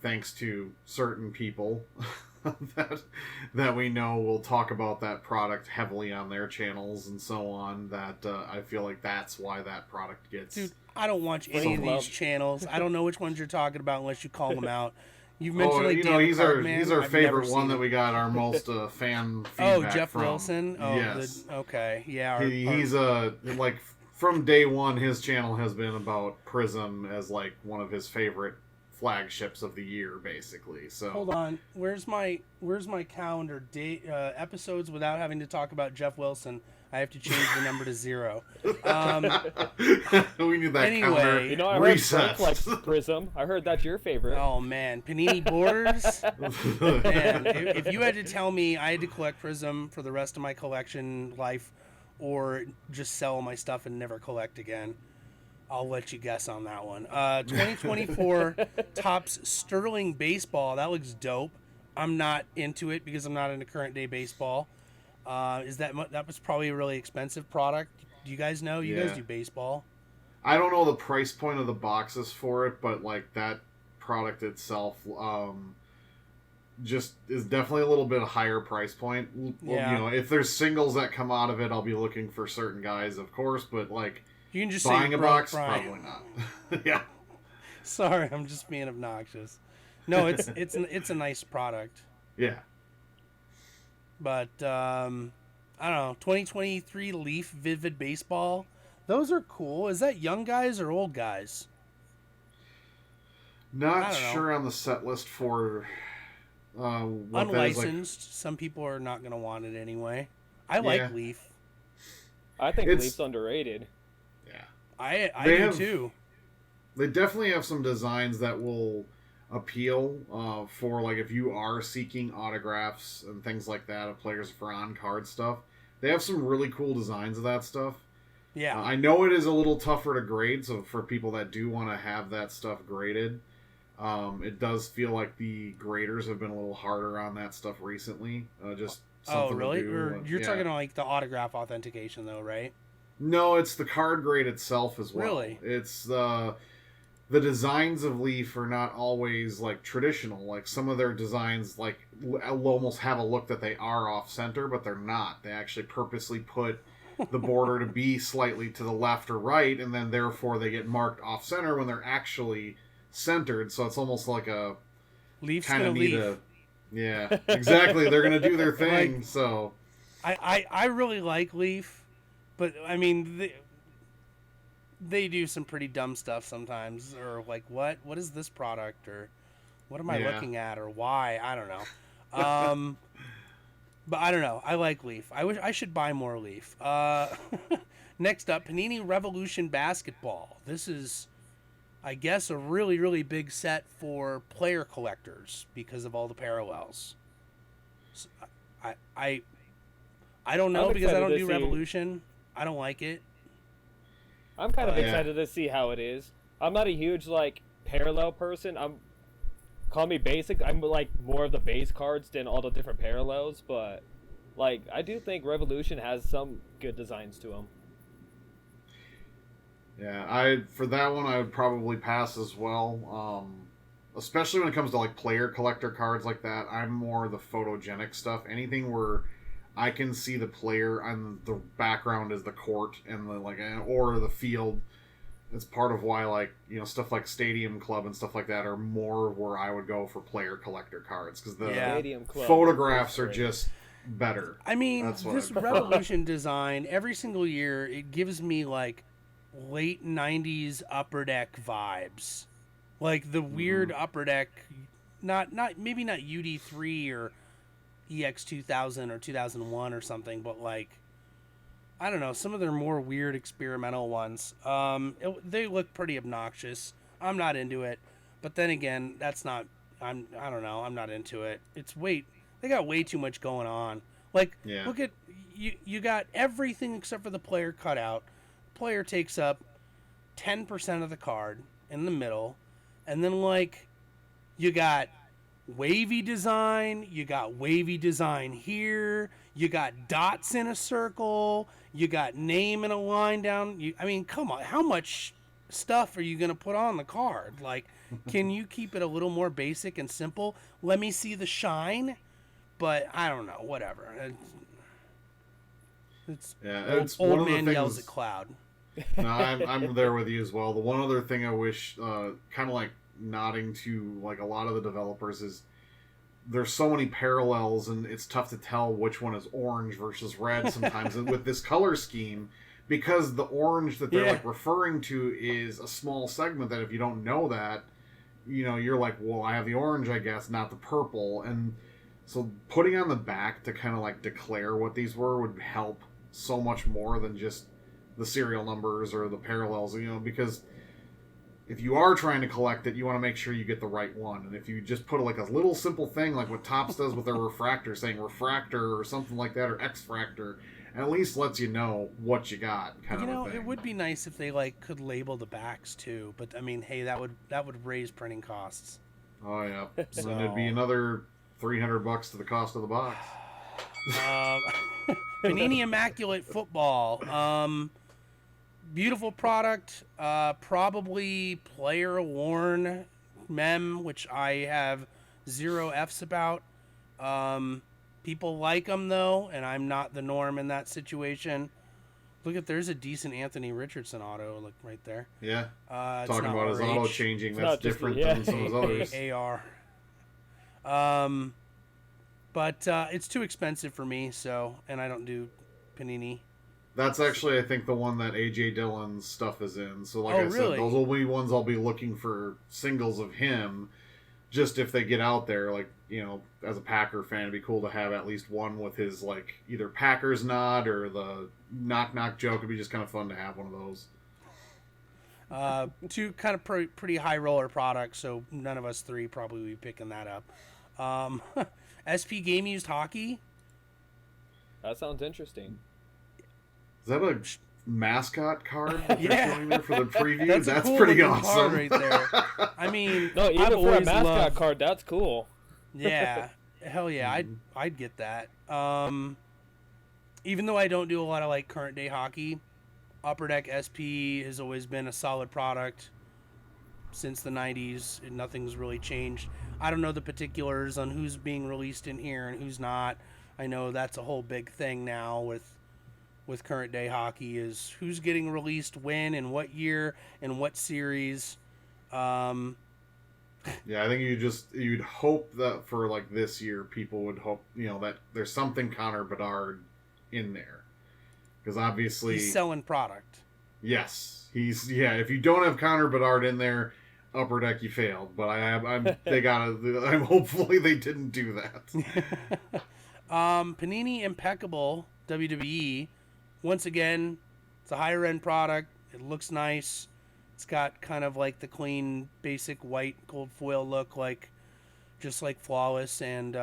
thanks to certain people that we know will talk about that product heavily on their channels and so on, that I feel like that's why that product gets... Dude, I don't watch any of these channels. I don't know which ones you're talking about unless you call them out. You've mentioned he's our I've favorite never one seen that him. we got our most fan feedback Jeff from. Wilson. Oh, yes. Okay, yeah. He's from day one, his channel has been about Prism as one of his favorite flagships of the year, basically. So hold on. Where's my calendar date episodes without having to talk about Jeff Wilson? I have to change the number to 0. we need that Anyway, counter I heard reset. Frank likes Prism. I heard that's your favorite. Oh man, Panini Borders. Man, if you had to tell me I had to collect Prism for the rest of my collection life, or just sell my stuff and never collect again, I'll let you guess on that one. 2024 Topps Sterling Baseball. That looks dope. I'm not into it because I'm not into current day baseball. That was probably a really expensive product. Do you guys know? You guys do baseball. I don't know the price point of the boxes for it, but that product itself just is definitely a little bit higher price point. Yeah. If there's singles that come out of it, I'll be looking for certain guys, of course, but you can just buying say a box, Brian. probably not. Yeah. Sorry, I'm just being obnoxious. No, it's a nice product. Yeah. But I don't know. 2023 Leaf Vivid Baseball. Those are cool. Is that young guys or old guys? Not sure on the set list for what unlicensed. Some people are not going to want it anyway. I like Leaf. I think Leaf's underrated. Yeah. I do too. They definitely have some designs that will appeal for if you are seeking autographs and things like that of players for on-card stuff. They have some really cool designs of that stuff. Yeah. I know it is a little tougher to grade, so for people that do want to have that stuff graded, it does feel like the graders have been a little harder on that stuff recently. Just something really? to do. Or you're talking about the autograph authentication though, right? No, it's the card grade itself as well. Really? It's the designs of Leaf are not always like traditional. Like some of their designs like almost have a look that they are off center, but they're not. They actually purposely put the border to be slightly to the left or right, and then therefore they get marked off center when they're actually centered. So it's almost like a Leaf's kind gonna of need leaf. a yeah, exactly. They're gonna do their thing. Like, so I really like Leaf, but I mean they do some pretty dumb stuff sometimes, or like what is this product, or what am I looking at, or why, I don't know. But I don't know, I like Leaf. I wish I should buy more Leaf. Next up, Panini Revolution Basketball. This is, I guess, a really, really big set for player collectors because of all the parallels. So I don't know, because I don't do Revolution. I don't like it. I'm kind of excited to see how it is. I'm not a huge like parallel person. Call me basic. I'm like more of the base cards than all the different parallels, but like I do think Revolution has some good designs to them. Yeah, for that one I would probably pass as well. Especially when it comes to like player collector cards like that. I'm more the photogenic stuff. Anything where I can see the player and the background is the court and the or the field. It's part of why stuff like Stadium Club and stuff like that are more where I would go for player collector cards, because the photographs are just better. I mean, this Revolution design every single year, it gives me like late 90s Upper Deck vibes, like the weird Upper Deck, maybe not UD3 or EX 2000 or 2001 or something, but like, I don't know, some of their more weird experimental ones. They look pretty obnoxious. I'm not into it, but then again, I don't know, I'm not into it. They got way too much going on. Like, look at you got everything except for the player cutout. Player takes up 10% of the card in the middle, and then like you got wavy design, you got wavy design here, you got dots in a circle, you got name in a line down. I mean, come on, how much stuff are you going to put on the card? Like, can you keep it a little more basic and simple? Let me see the shine, but I don't know, whatever. It's old man yells at cloud. No, I'm there with you as well. The one other thing I wish, kind of like nodding to like a lot of the developers, is there's so many parallels and it's tough to tell which one is orange versus red sometimes with this color scheme, because the orange that they're like referring to is a small segment that if you don't know that, you're like, well, I have the orange, I guess, not the purple. And so putting on the back to kind of like declare what these were would help so much more than just the serial numbers or the parallels, because if you are trying to collect it, you want to make sure you get the right one. And if you just put like a little simple thing like what Topps does with their refractor, saying refractor or something like that, or X-fractor, at least lets you know what you got, kind of a thing. It would be nice if they like could label the backs too, but I mean, hey, that would raise printing costs. Oh yeah, so then it'd be another $300 to the cost of the box. Panini Immaculate Football. Beautiful product, probably player worn mem, which I have 0 F's about. People like them though, and I'm not the norm in that situation. Look there's a decent Anthony Richardson auto, like right there. Yeah. Talking about his auto changing, that's different than some of his others. AR. But it's too expensive for me, and I don't do Panini. That's actually, I think, the one that A.J. Dillon's stuff is in. So, like I said, those will be ones I'll be looking for singles of him, just if they get out there. Like, as a Packer fan, it'd be cool to have at least one with his, like, either Packers nod or the knock-knock joke. It'd be just kind of fun to have one of those. Two kind of pretty high-roller products, so none of us three probably will be picking that up. SP Game Used Hockey. That sounds interesting. Is that a mascot card that they're showing there for the preview? That's cool pretty awesome. Right there. I mean, no, even for a mascot card, that's cool. Yeah, hell yeah, I'd get that. Even though I don't do a lot of like current day hockey, Upper Deck SP has always been a solid product since the 90s, and nothing's really changed. I don't know the particulars on who's being released in here and who's not. I know that's a whole big thing now with current day hockey, is who's getting released when and what year and what series. Yeah, I think you'd hope that for like this year, people would hope, that there's something Connor Bedard in there, because obviously he's selling product. Yes, if you don't have Connor Bedard in there, Upper Deck, you failed. But I'm hopefully they didn't do that. Panini Impeccable WWE. Once again, it's a higher end product. It looks nice. It's got kind of like the clean, basic white gold foil look, just like Flawless and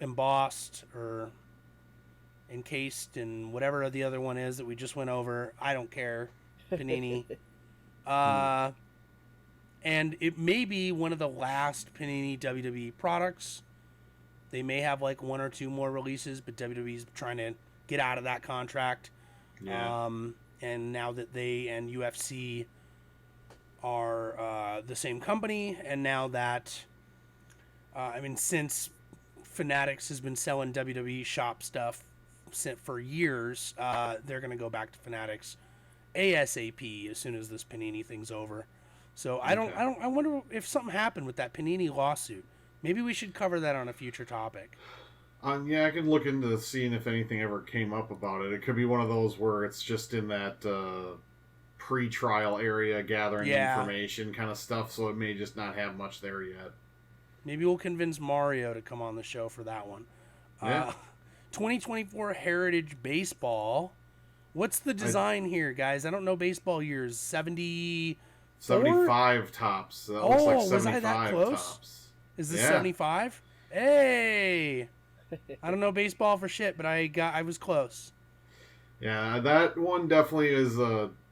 embossed or encased and whatever the other one is that we just went over. I don't care. Panini. And it may be one of the last Panini WWE products. They may have like one or two more releases, but WWE's trying to get out of that contract. Yeah. And now that they and UFC are the same company, and now that, since Fanatics has been selling WWE shop stuff for years, they're going to go back to Fanatics ASAP as soon as this Panini thing's over. So I wonder if something happened with that Panini lawsuit. Maybe we should cover that on a future topic. Yeah, I can look into seeing if anything ever came up about it. It could be one of those where it's just in that pre-trial area gathering information kind of stuff, so it may just not have much there yet. Maybe we'll convince Mario to come on the show for that one. Yeah. 2024 Heritage Baseball. What's the design here, guys? I don't know baseball years. 75 tops. That looks like 75 was I that close? Tops. Is this 75? Hey! I don't know baseball for shit, but I was close. Yeah, that one definitely is.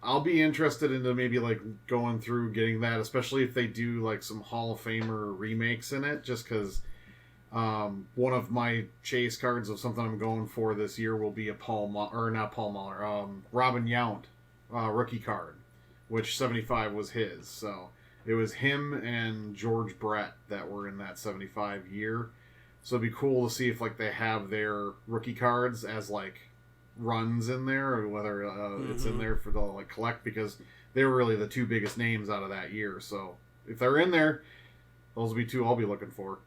I'll be interested into maybe like going through getting that, especially if they do like some Hall of Famer remakes in it. Just because one of my chase cards of something I'm going for this year will be a Robin Yount rookie card, which 75 was his. So it was him and George Brett that were in that 75 year. So it'd be cool to see if like they have their rookie cards as like runs in there, or whether it's in there for the like collect, because they were really the two biggest names out of that year. So if they're in there, those will be two I'll be looking for.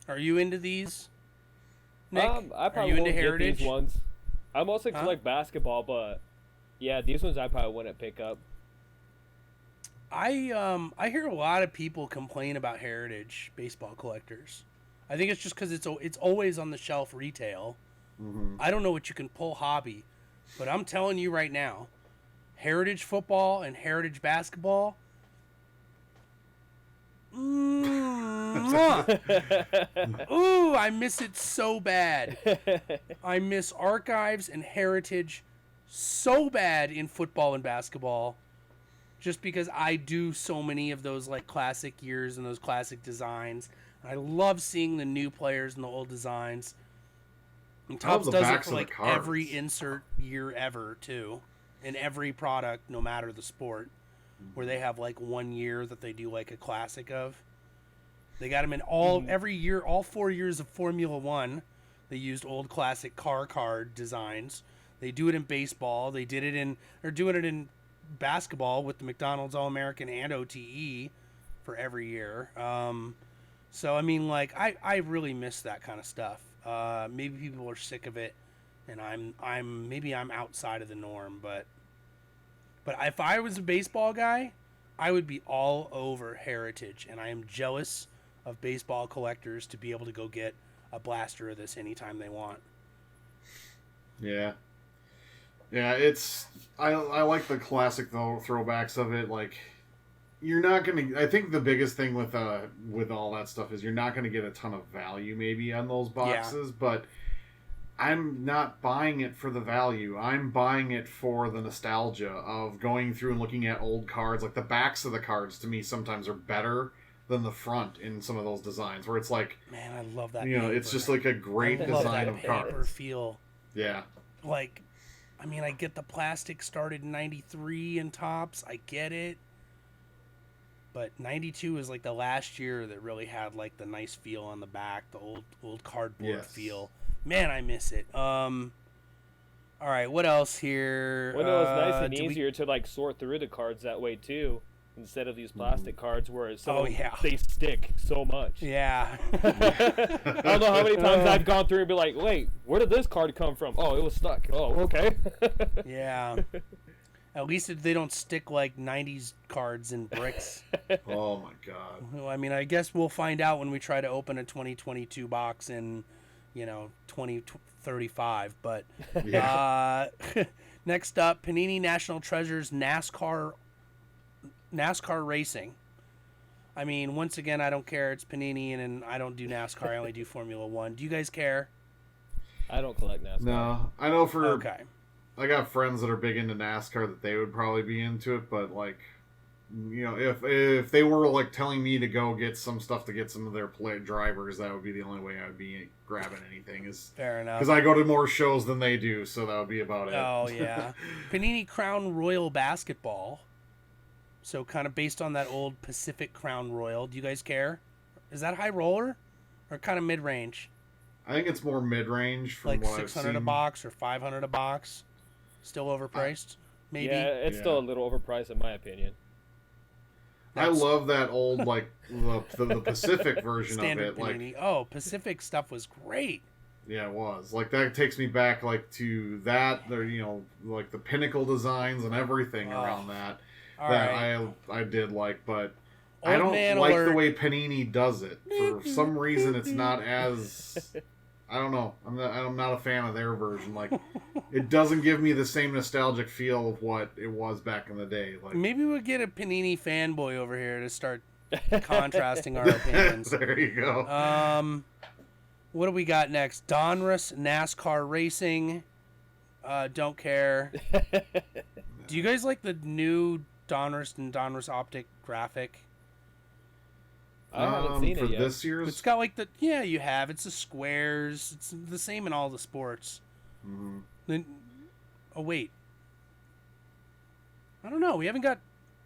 Are you into these, Nick? I probably Are you into won't Heritage? get these ones. I mostly collect basketball, but yeah, these ones I probably wouldn't pick up. I hear a lot of people complain about Heritage baseball collectors. I think it's just because it's always on the shelf retail. Mm-hmm. I don't know what you can pull hobby, but I'm telling you right now, Heritage football and Heritage basketball. Ooh, I miss it so bad. I miss Archives and Heritage so bad in football and basketball, just because I do so many of those like classic years and those classic designs. I love seeing the new players and the old designs. And Topps does it for like every insert year ever too, in every product, no matter the sport, where they have like 1 year that they do like a classic of. They got them in every year, all 4 years of Formula One. They used old classic car card designs. They do it in baseball. They're doing it in basketball with the McDonald's All-American and OTE for every year. So I mean, like, I really miss that kind of stuff. Maybe people are sick of it, and I'm outside of the norm. But if I was a baseball guy, I would be all over Heritage, and I am jealous of baseball collectors to be able to go get a blaster of this anytime they want. Yeah. Yeah, I like the classic throwbacks of it. Like, you're not gonna. I think the biggest thing with all that stuff is you're not gonna get a ton of value maybe on those boxes, but I'm not buying it for the value. I'm buying it for the nostalgia of going through and looking at old cards. Like the backs of the cards to me sometimes are better than the front in some of those designs, where it's like, man, I love that. It's just like a great design of cards. Feel. Yeah. Like, I mean, I get the plastic started in 93 in Topps. I get it. But 92 is like the last year that really had like the nice feel on the back, the old cardboard feel. Man, I miss it. All right, what else here? Well, no, it's nice and easier to like sort through the cards that way too, instead of these plastic cards where they stick so much. Yeah. I don't know how many times I've gone through and be like, wait, where did this card come from? Oh, it was stuck. Oh, okay. Yeah. At least they don't stick like 90s cards in bricks. Oh my god. Well, I mean, I guess we'll find out when we try to open a 2022 box in, 2035. But next up, Panini National Treasures NASCAR Racing. I mean, once again, I don't care. It's Panini, and I don't do NASCAR. I only do Formula One. Do you guys care? I don't collect NASCAR. No, I know Okay. I got friends that are big into NASCAR that they would probably be into it, but like, if they were like telling me to go get some stuff to get some of their drivers, that would be the only way I would be grabbing anything. Is fair enough, because I go to more shows than they do, so that would be about it. Oh yeah, Panini Crown Royal Basketball. So kind of based on that old Pacific Crown Royal. Do you guys care? Is that high roller or kind of mid range? I think it's more mid range from like what I've $600 seen. a box or $500 a box. Still overpriced, maybe. Yeah, it's still a little overpriced in my opinion. I love that old like the Pacific version of it. Panini. Like, Pacific stuff was great. Yeah, it was. Like that takes me back like to that. There, like the pinnacle designs and everything around that. I did like, but I don't like the way Panini does it. For some reason, it's not as. I don't know. I'm not a fan of their version. Like, it doesn't give me the same nostalgic feel of what it was back in the day. Like, maybe we'll get a Panini fanboy over here to start contrasting our opinions. There you go. What do we got next? Donruss NASCAR Racing. Don't care. Do you guys like the new Donruss and Donruss Optic graphic? I haven't seen it yet. For this year's? It's got like you have. It's the squares. It's the same in all the sports. Mm-hmm. Then, oh wait. I don't know. We haven't got.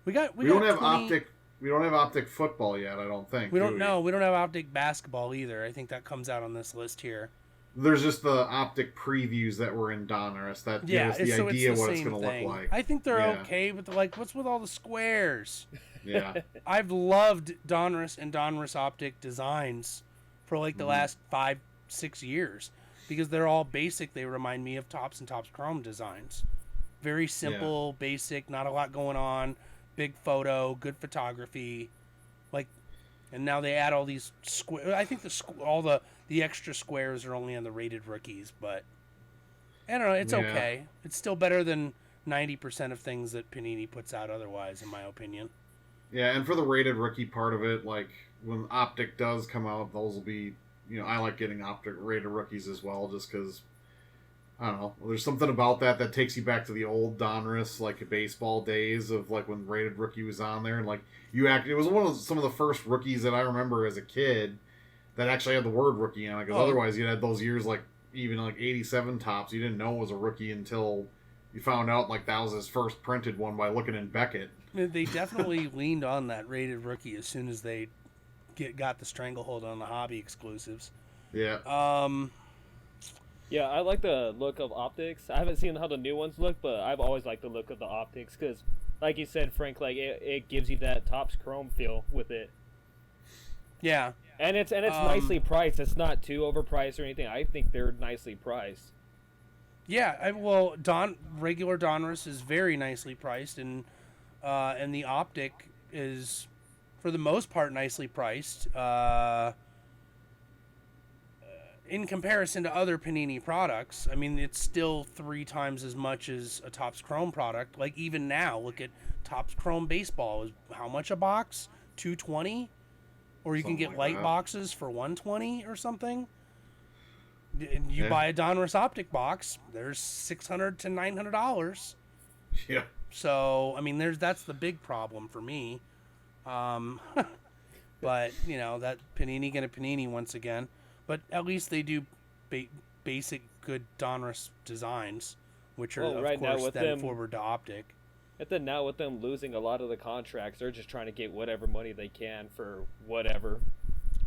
We don't have optic. We don't have optic football yet. I don't think. We don't know. We don't have optic basketball either. I think that comes out on this list here. There's just the optic previews that were in Donruss that give us the idea what it's going to look like. I think they're okay, but what's with all the squares? Yeah. I've loved Donruss and Donruss Optic designs for like the last 5-6 years because they're all basic. They remind me of Topps and Topps Chrome designs. Very simple, basic, not a lot going on, big photo, good photography. And now they add all these squares. I think all the extra squares are only on the rated rookies, but I don't know. It's okay. It's still better than 90% of things that Panini puts out otherwise, in my opinion. Yeah, and for the rated rookie part of it, like when Optic does come out, those will be, I like getting Optic rated rookies as well, just because, I don't know, there's something about that takes you back to the old Donruss, like baseball days of like when rated rookie was on there, and like it was some of the first rookies that I remember as a kid that actually had the word rookie on it, because otherwise you had those years like even like 87 Topps, you didn't know it was a rookie until you found out like that was his first printed one by looking in Beckett. They definitely leaned on that rated rookie as soon as they got the stranglehold on the hobby exclusives. Yeah. Yeah, I like the look of optics. I haven't seen how the new ones look, but I've always liked the look of the optics because, like you said, Frank, like it gives you that Topps Chrome feel with it. Yeah. And it's nicely priced. It's not too overpriced or anything. I think they're nicely priced. Yeah, regular Donruss is very nicely priced, and the Optic is, for the most part, nicely priced. In comparison to other Panini products, I mean, it's still 3 times as much as a Topps Chrome product. Like even now, look at Topps Chrome Baseball is how much a box? $220, or you can get light boxes for $120 or something. And you buy a Donruss Optic box, there's $600 to $900. Yeah. So I mean, that's the big problem for me. But that Panini gonna Panini once again. But at least they do basic good Donruss designs. which are, Well, of right now course, with then them- forward to Optic. And then now with them losing a lot of the contracts, they're just trying to get whatever money they can for whatever.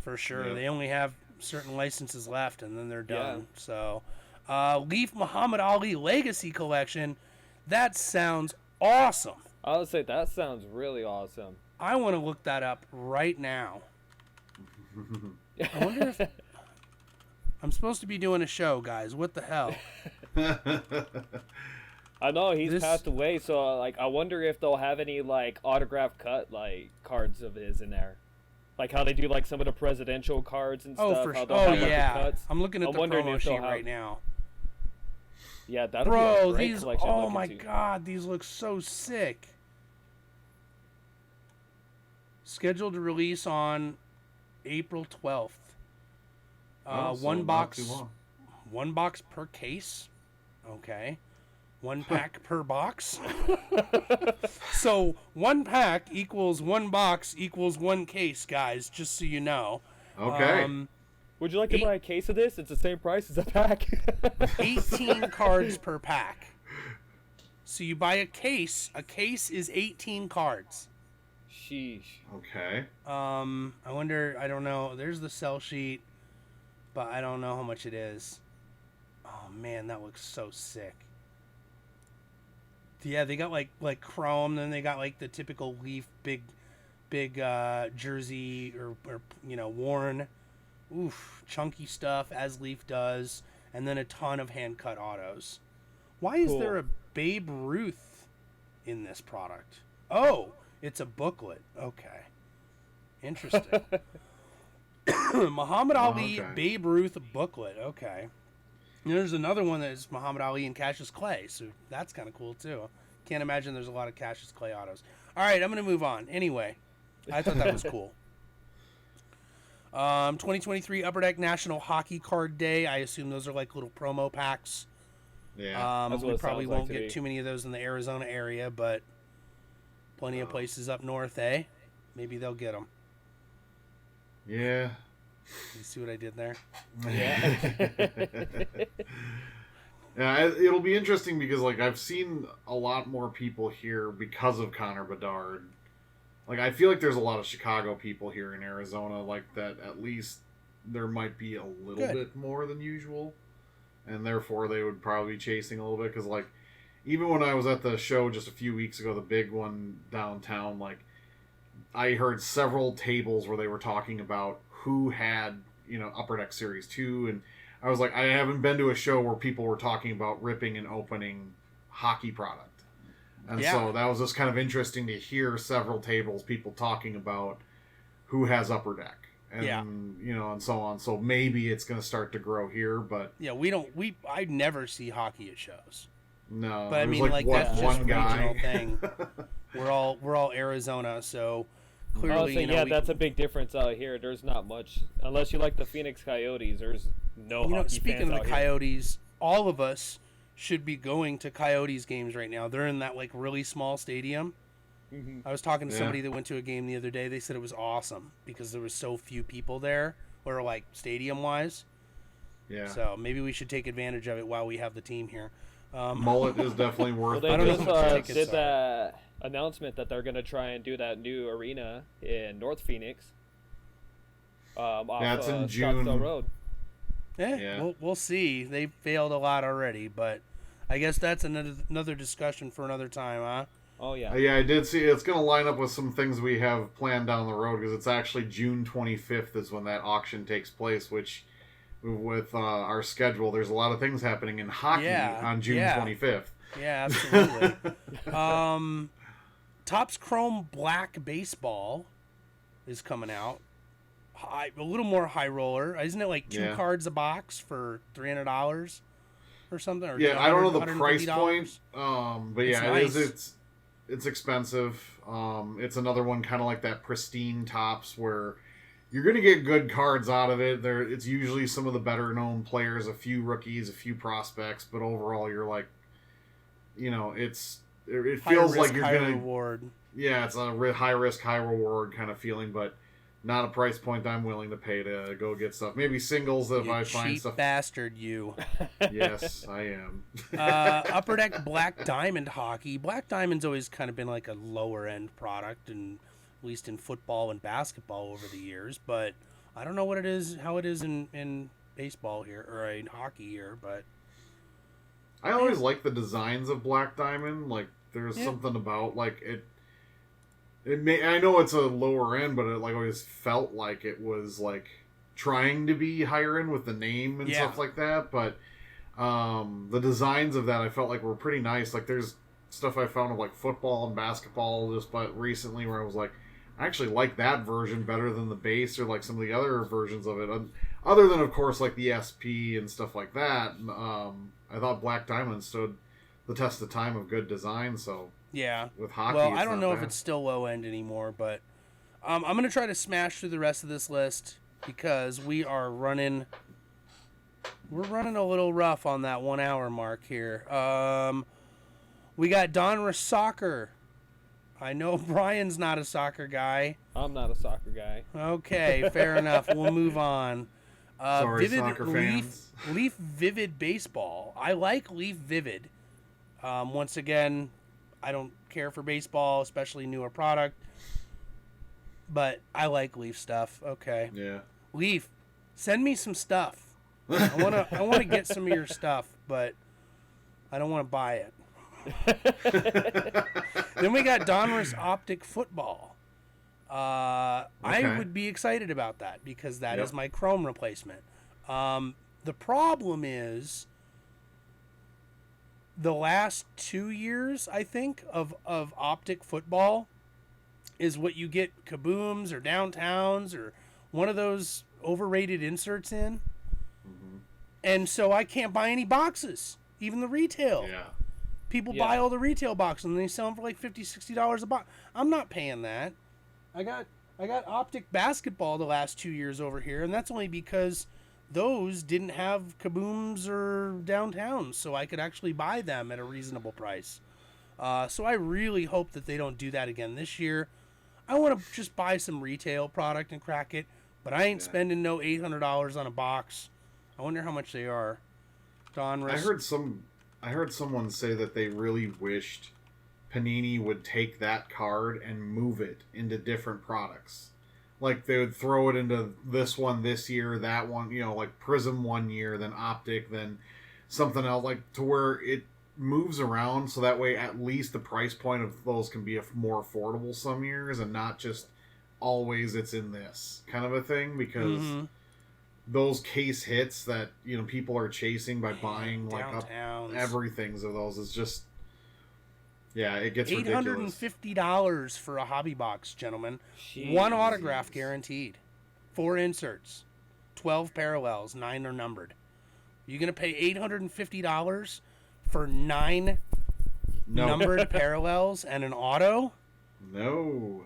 For sure. Yeah. They only have certain licenses left, and then they're done. Yeah. So, Leaf Muhammad Ali Legacy Collection. That sounds awesome. I would say that sounds really awesome. I want to look that up right now. I wonder if... I'm supposed to be doing a show, guys. What the hell? I know he's This- passed away, so like I wonder if they'll have any like autograph cut like cards of his in there, like how they do like some of the presidential cards and Oh, stuff. for how sure. they'll Oh, have, like, the yeah. cuts. I'm looking at I'm the wondering promo if they'll sheet have- right now. Yeah, that'll Bro, be a great these... collection to Oh, look my into. God. These look so sick. Scheduled to release on April 12th. Oh, so one not box... too long. One box per case. Okay. One pack per box. So one pack equals one box equals one case, guys, just so you know. Okay. Would you like to buy a case of this? It's the same price as a pack. 18 cards per pack. So you buy a case. A case is 18 cards. Sheesh. Okay. I wonder, I don't know. There's the sell sheet, but I don't know how much it is. Oh man, that looks so sick. Yeah, they got like chrome, then they got like the typical Leaf big jersey or worn, chunky stuff as Leaf does, and then a ton of hand cut autos. Why is Cool. there a Babe Ruth in this product? Oh, it's a booklet. Okay, interesting. Muhammad Ali okay. Babe Ruth booklet. Okay. And there's another one that is Muhammad Ali and Cassius Clay, so that's kind of cool too. Can't imagine there's a lot of Cassius Clay autos. All right, I'm going to move on. Anyway, I thought that was cool. 2023 Upper Deck National Hockey Card Day. I assume those are like little promo packs. Yeah. That's what We it probably sounds like won't to get me. too many of those in the Arizona area, but plenty of places up north, eh? Maybe they'll get them. Yeah. You see what I did there? Yeah, it'll be interesting because like I've seen a lot more people here because of Connor Bedard. Like I feel like there's a lot of Chicago people here in Arizona like that. At least there might be a little Good. bit more than usual, and therefore they would probably be chasing a little bit. Because like even when I was at the show just a few weeks ago, the big one downtown, like I heard several tables where they were talking about who had Upper Deck Series 2, and I was like, I haven't been to a show where people were talking about ripping and opening hockey product. And Yeah. so that was just kind of interesting to hear several tables, people talking about who has Upper Deck. And, Yeah. and so on. So maybe it's going to start to grow here, but Yeah, I never see hockey at shows. no. But I there's mean, like what, that's just one regional guy. thing. We're all Arizona, so clearly, That's a big difference out here. There's not much, unless you like the Phoenix Coyotes. There's no hockey speaking fans of out the here. Coyotes, all of us should be going to Coyotes games right now. They're in that like really small stadium. Mhm. I was talking to Yeah. somebody that went to a game the other day. They said it was awesome because there was so few people there, or like stadium wise. Yeah. So maybe we should take advantage of it while we have the team here. Mullet is definitely Well, worth they I don't know just how much the tickets did are. that announcement that they're going to try and do that new arena in North Phoenix. Off, That's in Scottsdale June. Road. Yeah. We'll see. They failed a lot already, but I guess that's another discussion for another time, huh? Oh yeah. Yeah, I did see it's going to line up with some things we have planned down the road because it's actually June 25th is when that auction takes place, which with our schedule, there's a lot of things happening in hockey Yeah, on June yeah. 25th. Yeah, absolutely. Topps Chrome Black Baseball is coming out. A little more high roller. Isn't it like two Yeah. cards a box for $300 or something? Or Yeah, I don't know the $150? price point, but It's yeah, nice. it's expensive. It's another one kind of like that pristine Topps where you're going to get good cards out of it. It's usually some of the better known players, a few rookies, a few prospects, but overall you're like, it Higher feels risk, like you're higher going to reward. yeah, it's a high risk, high reward kind of feeling, but not a price point I'm willing to pay to go get stuff. Maybe singles if You I find cheap stuff. bastard, you. Yes, I am. Upper Deck Black Diamond hockey. Black Diamond's always kind of been like a lower end product, and at least in football and basketball over the years. But I don't know what it is, how it is in baseball here or in hockey here. But I always like the designs of Black Diamond. Like, there's something about like it. I know it's a lower end, but it like always felt like it was like trying to be higher end with the name and stuff like that. But the designs of that I felt like were pretty nice. Like, there's stuff I found of like football and basketball just but recently where I was like, I actually like that version better than the base or like some of the other versions of it. Other than of course like the SP and stuff like that. I thought Black Diamond stood the test of time of good design. So yeah, with hockey, well, I don't know bad. if it's still low end anymore, but I'm gonna try to smash through the rest of this list because we're running a little rough on that 1 hour mark here. We got Donruss Soccer. I know Brian's not a soccer guy. I'm not a soccer guy. Okay, fair enough. We'll move on. Sorry, soccer fans. Leaf Vivid Baseball. I like Leaf Vivid. Once again, I don't care for baseball, especially newer product. But I like Leaf stuff. Okay. Yeah. Leaf, send me some stuff. I wanna get some of your stuff, but I don't want to buy it. Then we got Donruss Optic Football. I would be excited about that because that is my Chrome replacement. The problem is the last 2 years, I think, of Optic Football is what you get Kabooms or Downtowns or one of those overrated inserts in. Mm-hmm. And so I can't buy any boxes, even the retail. Yeah. People buy all the retail boxes and they sell them for like $50, $60 a box. I'm not paying that. I got Optic Basketball the last 2 years over here, and that's only because those didn't have Kabooms or Downtowns, so I could actually buy them at a reasonable price. So I really hope that they don't do that again this year. I want to just buy some retail product and crack it, but I ain't spending no $800 on a box. I wonder how much they are. Donruss. I heard someone say that they really wished Panini would take that card and move it into different products. Like, they would throw it into this one this year, that one, like Prism 1 year, then Optic, then something else, like to where it moves around so that way at least the price point of those can be more affordable some years and not just always it's in this kind of a thing, because those case hits that people are chasing by buying like up everything's of those is just it gets ridiculous. $850 for a hobby box, gentlemen. Jeez. 1 autograph guaranteed, 4 inserts, 12 parallels, 9 are numbered. You gonna pay $850 for 9 numbered parallels and an auto? No.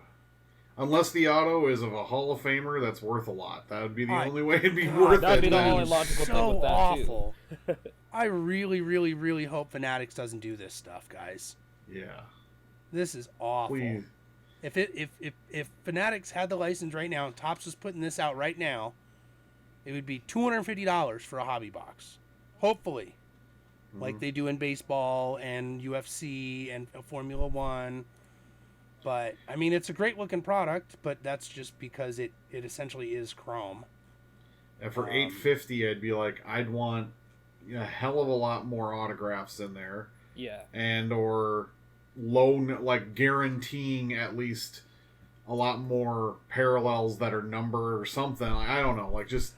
Unless the auto is of a Hall of Famer that's worth a lot. That would be the only way it'd be worth it. That'd be the only logical thing with that, awful. Too. I really, really, really hope Fanatics doesn't do this stuff, guys. Yeah. This is awful. Please. If Fanatics had the license right now and Topps was putting this out right now, it would be $250 for a hobby box. Hopefully. Like they do in baseball and UFC and Formula 1. But, I mean, it's a great-looking product, but that's just because it essentially is Chrome. And for $850, I'd be like, I'd want a hell of a lot more autographs in there. Yeah. And or like guaranteeing at least a lot more parallels that are numbered or something. I don't know. Like, just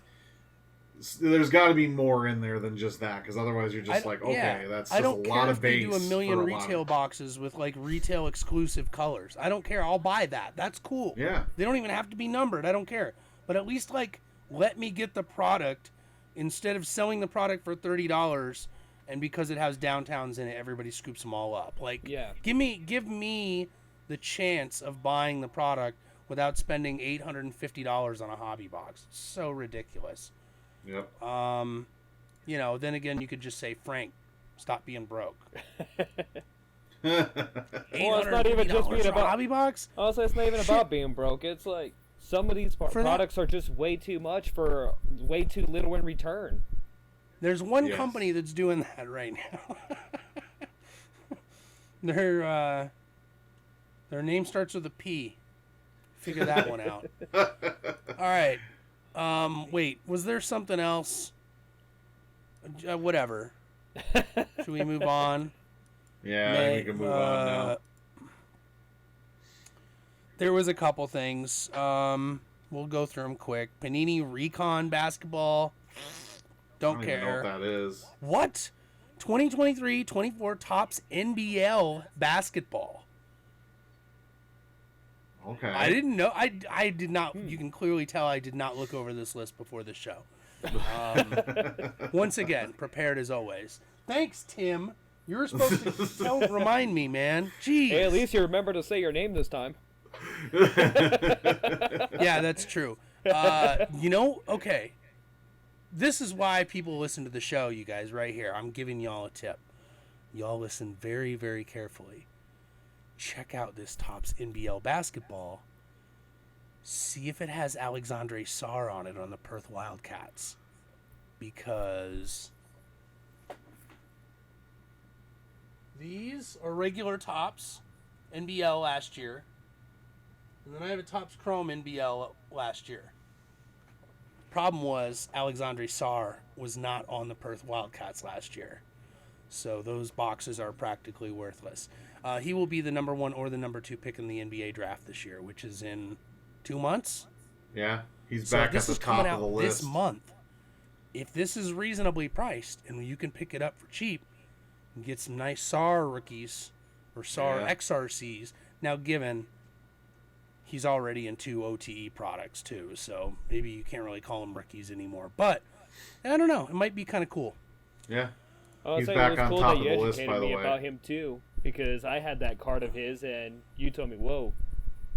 there's got to be more in there than just that, because otherwise you're just that's just a lot of base. I don't care if they do a million retail boxes with like retail exclusive colors. I don't care. I'll buy that. That's cool. Yeah. They don't even have to be numbered. I don't care. But at least like let me get the product instead of selling the product for $30 and because it has Downtowns in it, everybody scoops them all up. Like, give me the chance of buying the product without spending $850 on a hobby box. It's so ridiculous. Yep. Then again, you could just say, Frank, stop being broke. Well, it's not even just being about hobby box. Also, it's not even about being broke. It's like some of these products are just way too much for way too little in return. There's one company that's doing that right now. Their name starts with a P. Figure that one out. All right. Wait, was there something else? Whatever. Should we move on? Yeah, I think we can move on now. There was a couple things. We'll go through them quick. Panini Recon basketball. Don't care. I don't even know what that is. What? 2023-24 Topps NBL basketball. Okay. I didn't know. I did not. You can clearly tell I did not look over this list before the show. Once again, prepared as always. Thanks, Tim. You were supposed to remind me, man. Jeez. Hey, at least you remember to say your name this time. Yeah, that's true. Okay. This is why people listen to the show, you guys, right here. I'm giving y'all a tip. Y'all listen very, very carefully. Check out this Topps NBL basketball. See if it has Alexandre Sarr on it on the Perth Wildcats. Because these are regular Topps NBL last year. And then I have a Topps Chrome NBL last year. Problem was Alexandre Sarr was not on the Perth Wildcats last year. So those boxes are practically worthless. He will be the number 1 or the number 2 pick in the NBA draft this year, which is in 2 months. Yeah, he's back at the top of the list. This month. If this is reasonably priced and you can pick it up for cheap and get some nice Sarr rookies or Sarr XRCs, now given he's already in 2 OTE products too, so maybe you can't really call them rookies anymore. But I don't know, it might be kind of cool. Yeah, he's back on top of the list, by the way. About him too, because I had that card of his, and you told me, "Whoa,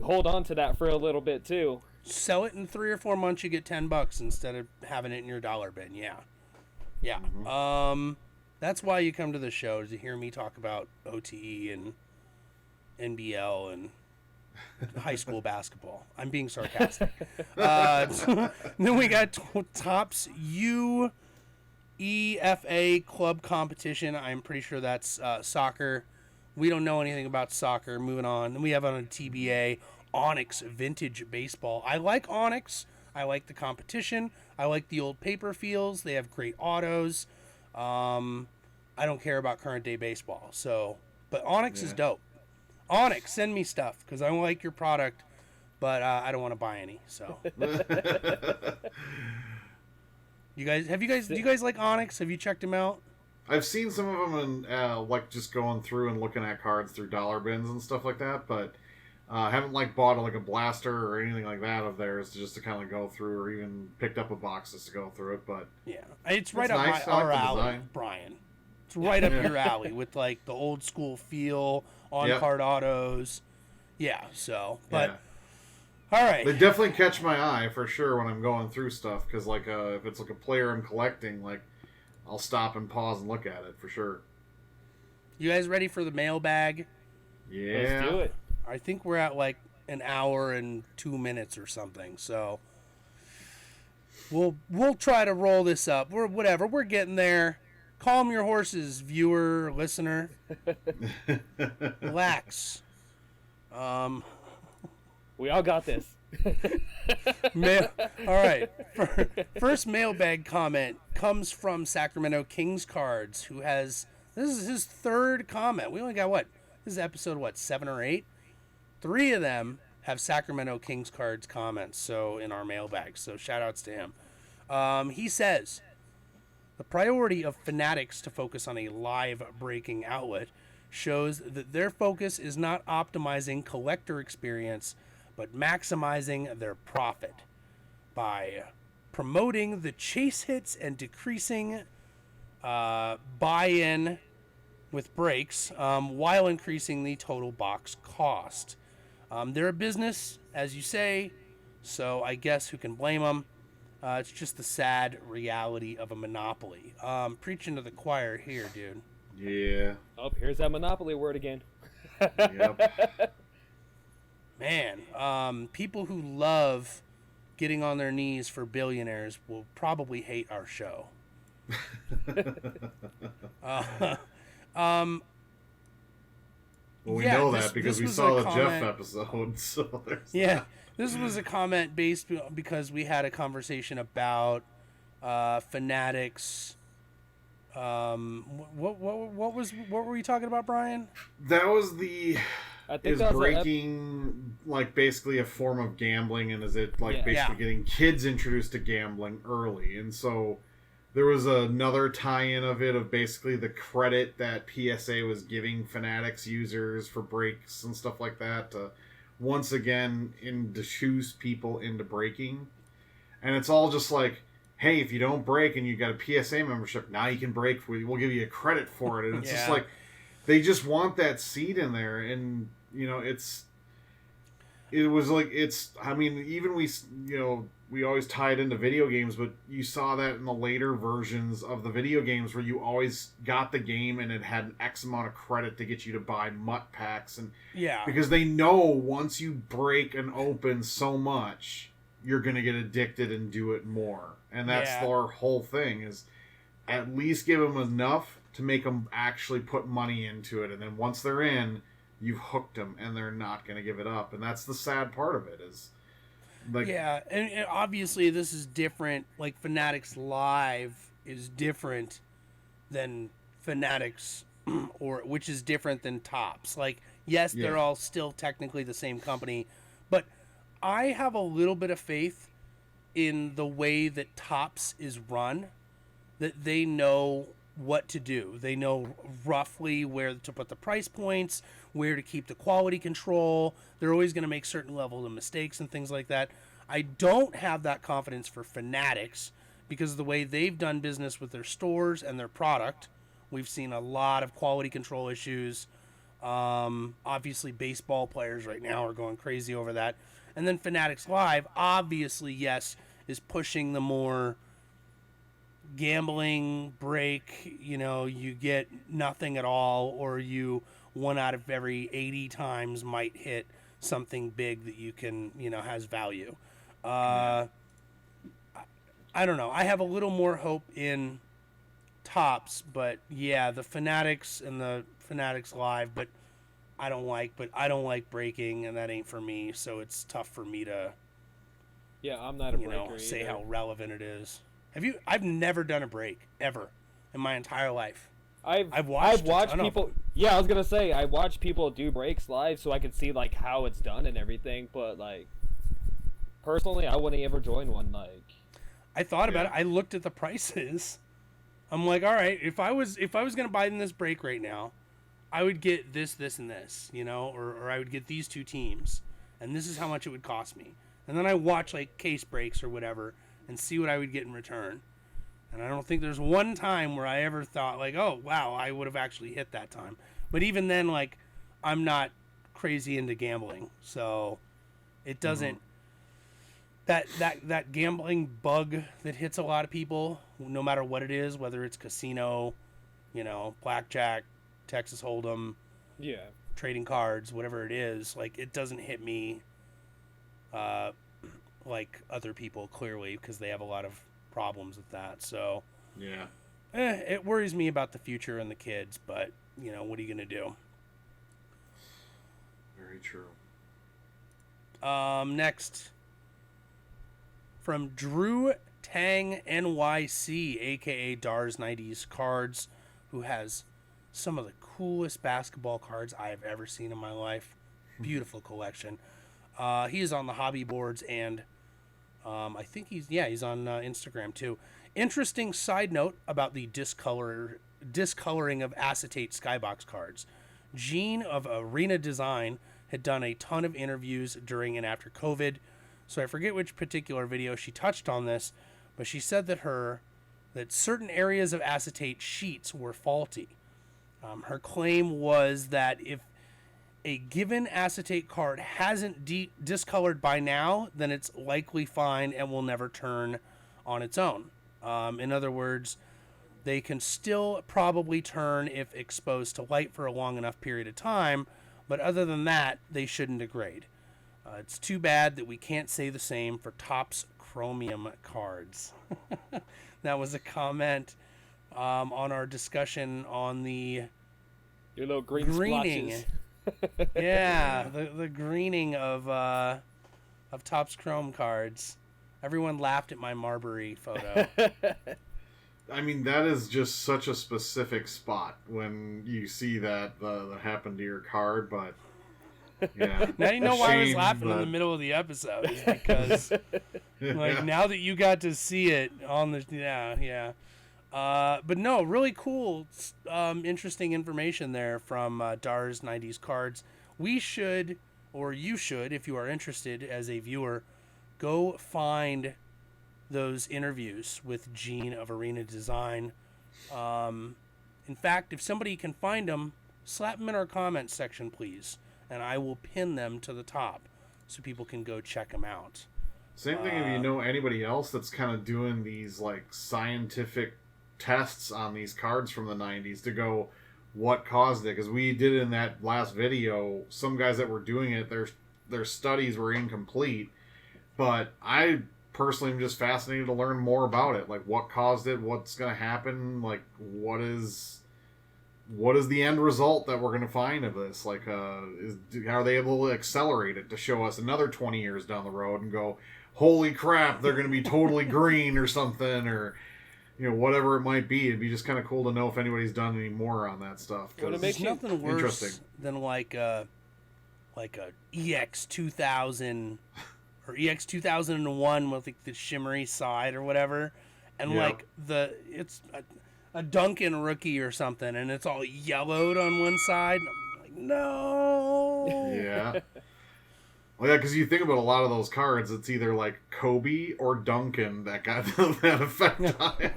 hold on to that for a little bit too." Sell it in 3 or 4 months, you get $10 instead of having it in your dollar bin. Yeah. Mm-hmm. That's why you come to the show, is to hear me talk about OTE and NBL and high school basketball. I'm being sarcastic. Then we got Topps UEFA Club Competition. I'm pretty sure that's soccer. We don't know anything about soccer. Moving on. Then we have on a TBA Onyx Vintage Baseball. I like Onyx. I like the competition. I like the old paper feels. They have great autos. I don't care about current day baseball. But Onyx is dope. Onyx, send me stuff because I like your product, but I don't want to buy any. So, do you guys like Onyx? Have you checked him out? I've seen some of them and like just going through and looking at cards through dollar bins and stuff like that, but I haven't bought like a blaster or anything like that of theirs just to kind of go through, or even picked up a box just to go through it. But yeah, it's right up our alley, Brian. It's right up your alley with like the old school feel, on-card autos. Yeah, so, but, all right. They definitely catch my eye for sure when I'm going through stuff, because like if it's like a player I'm collecting, like I'll stop and pause and look at it for sure. You guys ready for the mailbag? Yeah. Let's do it. I think we're at like an hour and 2 minutes or something, so we'll try to roll this up. We're getting there. Calm your horses, viewer, listener. Relax. We all got this. All right. First mailbag comment comes from SacramentoKingsCards, who has, this is his 3rd comment. We only got this is episode 7 or 8? 3 of them have SacramentoKingsCards comments, so in our mailbag. So shout outs to him. He says, the priority of Fanatics to focus on a live breaking outlet shows that their focus is not optimizing collector experience, but maximizing their profit by promoting the chase hits and decreasing buy-in with breaks while increasing the total box cost. They're a business, as you say, so I guess who can blame them? It's just the sad reality of a monopoly. Preaching to the choir here, dude. Yeah. Oh, here's that monopoly word again. Yep. Man, people who love getting on their knees for billionaires will probably hate our show. Well, we yeah, know this- that because this we was saw a the Jeff comment- episode. So there's Yeah, that. this was a comment based because we had a conversation about Fanatics. What were we talking about, Brian? That was the I think is that was breaking like basically a form of gambling, and is it like Yeah. basically Yeah. getting kids introduced to gambling early? And so there was another tie-in of it of basically the credit that PSA was giving Fanatics users for breaks and stuff like that to once again induce people into breaking. And it's all just like, hey, if you don't break and you got a PSA membership, now you can break. We'll give you a credit for it. And it's just Yeah. like they just want that seed in there, and I mean, even we always tie it into video games, but you saw that in the later versions of the video games where you always got the game and it had an X amount of credit to get you to buy MUT packs, and Yeah. because they know once you break and open so much, you're going to get addicted and do it more. And that's Yeah. their whole thing, is at least give them enough to make them actually put money into it. And then once they're in, you've hooked them and they're not going to give it up. And that's the sad part of it, is like, Yeah, and obviously this is different. Like Fanatics Live is different than Fanatics, or which is different than Tops. Like, yes, they're Yeah. all still technically the same company, but I have a little bit of faith in the way that Tops is run, that they know what to do. They know roughly where to put the price points, where to keep the quality control. They're always going to make certain levels of mistakes and things like that. I don't have that confidence for Fanatics because of the way they've done business with their stores and their product. We've seen a lot of quality control issues. Obviously, baseball players right now are going crazy over that. And then Fanatics Live, obviously, yes, is pushing the more gambling break, you get nothing at all, or you 1 out of every 80 times might hit something big that you can, has value. I don't know. I have a little more hope in Tops, but yeah, the Fanatics and the Fanatics Live, but I don't like breaking, and that ain't for me, so it's tough for me to Yeah, I'm not a breaker say either. how relevant it is. I've never done a break ever in my entire life. I've watched watched a ton of people. them. Yeah, I was gonna say I watch people do breaks live, so I can see like how it's done and everything. But like, personally, I wouldn't ever join one. Like, I thought about it. I looked at the prices. I'm like, all right, if I was gonna buy in this break right now, I would get this, and this, or I would get these two teams, and this is how much it would cost me. And then I watch like case breaks or whatever and see what I would get in return. And I don't think there's one time where I ever thought like, oh wow, I would have actually hit that time. But even then, like, I'm not crazy into gambling, so it doesn't. That gambling bug that hits a lot of people, no matter what it is, whether it's casino, blackjack, Texas Hold'em, yeah, trading cards, whatever it is, like, it doesn't hit me like other people, clearly, because they have a lot of problems with that. So yeah. it worries me about the future and the kids, but what are you gonna do? Very true. Next, from Drew Tang NYC, aka Dars 90s Cards, who has some of the coolest basketball cards I have ever seen in my life. Beautiful collection. He is on the hobby boards, and I think he's on Instagram too. Interesting side note about the discoloring of acetate skybox cards. Jean of Arena Design had done a ton of interviews during and after COVID, so I forget which particular video she touched on this, but she said that certain areas of acetate sheets were faulty. Her claim was that if a given acetate card hasn't discolored by now, then it's likely fine and will never turn on its own. In other words, they can still probably turn if exposed to light for a long enough period of time, but other than that, they shouldn't degrade. It's too bad that we can't say the same for Topps Chromium cards. That was a comment on our discussion on the Your little green greening. splotches. Yeah, the greening of Topps Chrome cards. Everyone laughed at my Marbury photo. I mean, that is just such a specific spot when you see that happen to your card, but yeah. Now you know why I was laughing in but- the middle of the episode, is because like now that you got to see it on the but no, really cool, interesting information there from Dar's 90s Cards. We should, or you should, if you are interested as a viewer, go find those interviews with Gene of Arena Design. In fact, if somebody can find them, slap them in our comments section, please, and I will pin them to the top so people can go check them out. Same thing if you know anybody else that's kind of doing these like scientific tests on these cards from the 90s to go what caused it, because we did in that last video, some guys that were doing it, their studies were incomplete, but I personally am just fascinated to learn more about it, like what caused it, what's going to happen, like what is the end result that we're going to find of this, like are they able to accelerate it to show us another 20 years down the road and go, holy crap, they're going to be totally green or something, or whatever it might be. It'd be just kind of cool to know if anybody's done any more on that stuff. There's nothing worse than like a EX 2000 or EX 2001 with like the shimmery side or whatever, and like it's a Duncan rookie or something, and it's all yellowed on one side. And I'm like, no. Yeah. Well, yeah, because you think about a lot of those cards, it's either like Kobe or Duncan that got that effect on it.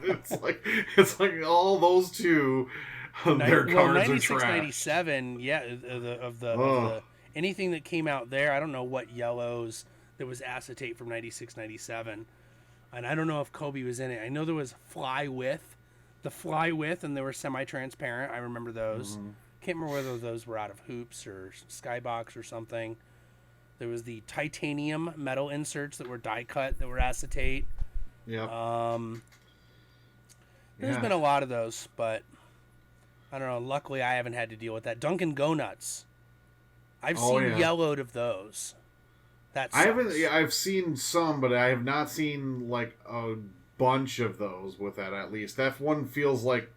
It's like all those two, their cards are trash. 97, yeah, of the anything that came out there. I don't know what yellows. There was acetate from 96, 97, and I don't know if Kobe was in it. I know there was Fly With, and they were semi-transparent. I remember those. Mm-hmm. Can't remember whether those were out of Hoops or Skybox or something. There was the titanium metal inserts that were die cut that were acetate. Yeah. There's been a lot of those, but I don't know. Luckily, I haven't had to deal with that. Dunkin' Go Nuts. I've seen yellowed of those. That sucks. I've seen some, but I have not seen like a bunch of those with that. At least that one feels like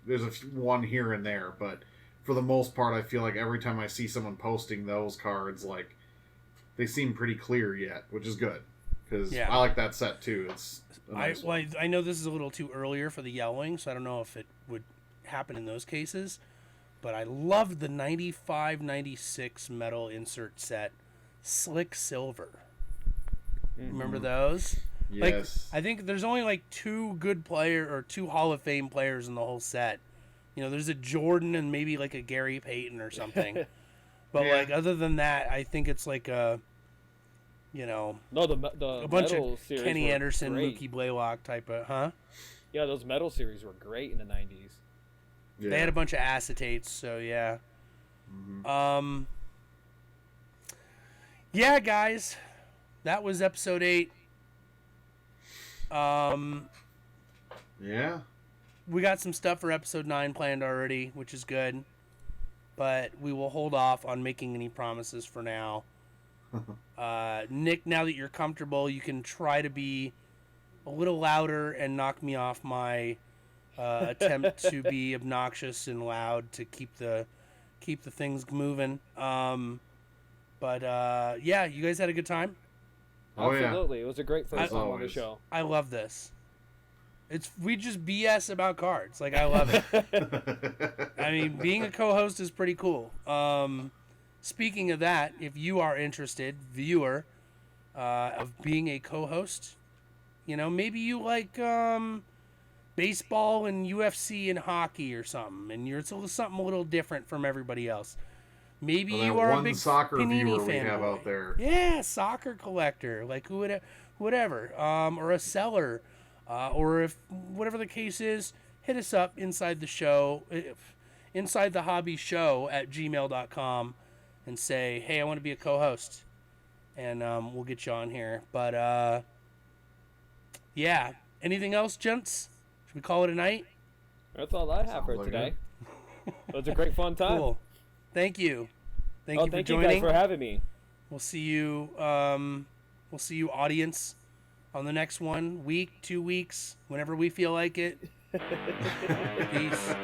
there's one here and there, but for the most part, I feel like every time I see someone posting those cards, like, they seem pretty clear yet, which is good, because I like that set too. It's a nice one. I know this is a little too earlier for the yellowing, so I don't know if it would happen in those cases, but I loved the 95-96 metal insert set, Slick Silver. Mm-hmm. Remember those? Yes. Like, I think there's only like two Hall of Fame players in the whole set. There's a Jordan and maybe like a Gary Payton or something. But like other than that, I think it's like a the a bunch metal of series Kenny were Anderson, great. Mookie Blaylock type of, Yeah, those metal series were great in the 90s. Yeah. They had a bunch of acetates, so yeah. Mm-hmm. Yeah, guys, that was episode 8. Yeah. We got some stuff for episode 9 planned already, which is good. But we will hold off on making any promises for now. Nick, now that you're comfortable, you can try to be a little louder and knock me off my attempt to be obnoxious and loud to keep the things moving. But yeah, you guys had a good time? Oh, yeah. Absolutely. It was a great first time on the show. I love this. We just BS about cards. Like, I love it. I mean, being a co-host is pretty cool. Speaking of that, if you are interested, viewer, of being a co-host, maybe you like baseball and UFC and hockey or something, and you're something a little different from everybody else. Maybe you are a big soccer Panini viewer we fanboy. have out there. Yeah, soccer collector, like whatever, or a seller. Or if whatever the case is, hit us up inside the hobby show at gmail.com and say, hey, I want to be a co-host. and we'll get you on here. But yeah, anything else, gents? Should we call it a night? That's all I have for like today. It was a great fun time. Cool. Thank you. Thank you for thank joining. you guys for having me. We'll see you. We'll see you, audience, on the next one. Week, 2 weeks, whenever we feel like it. Peace.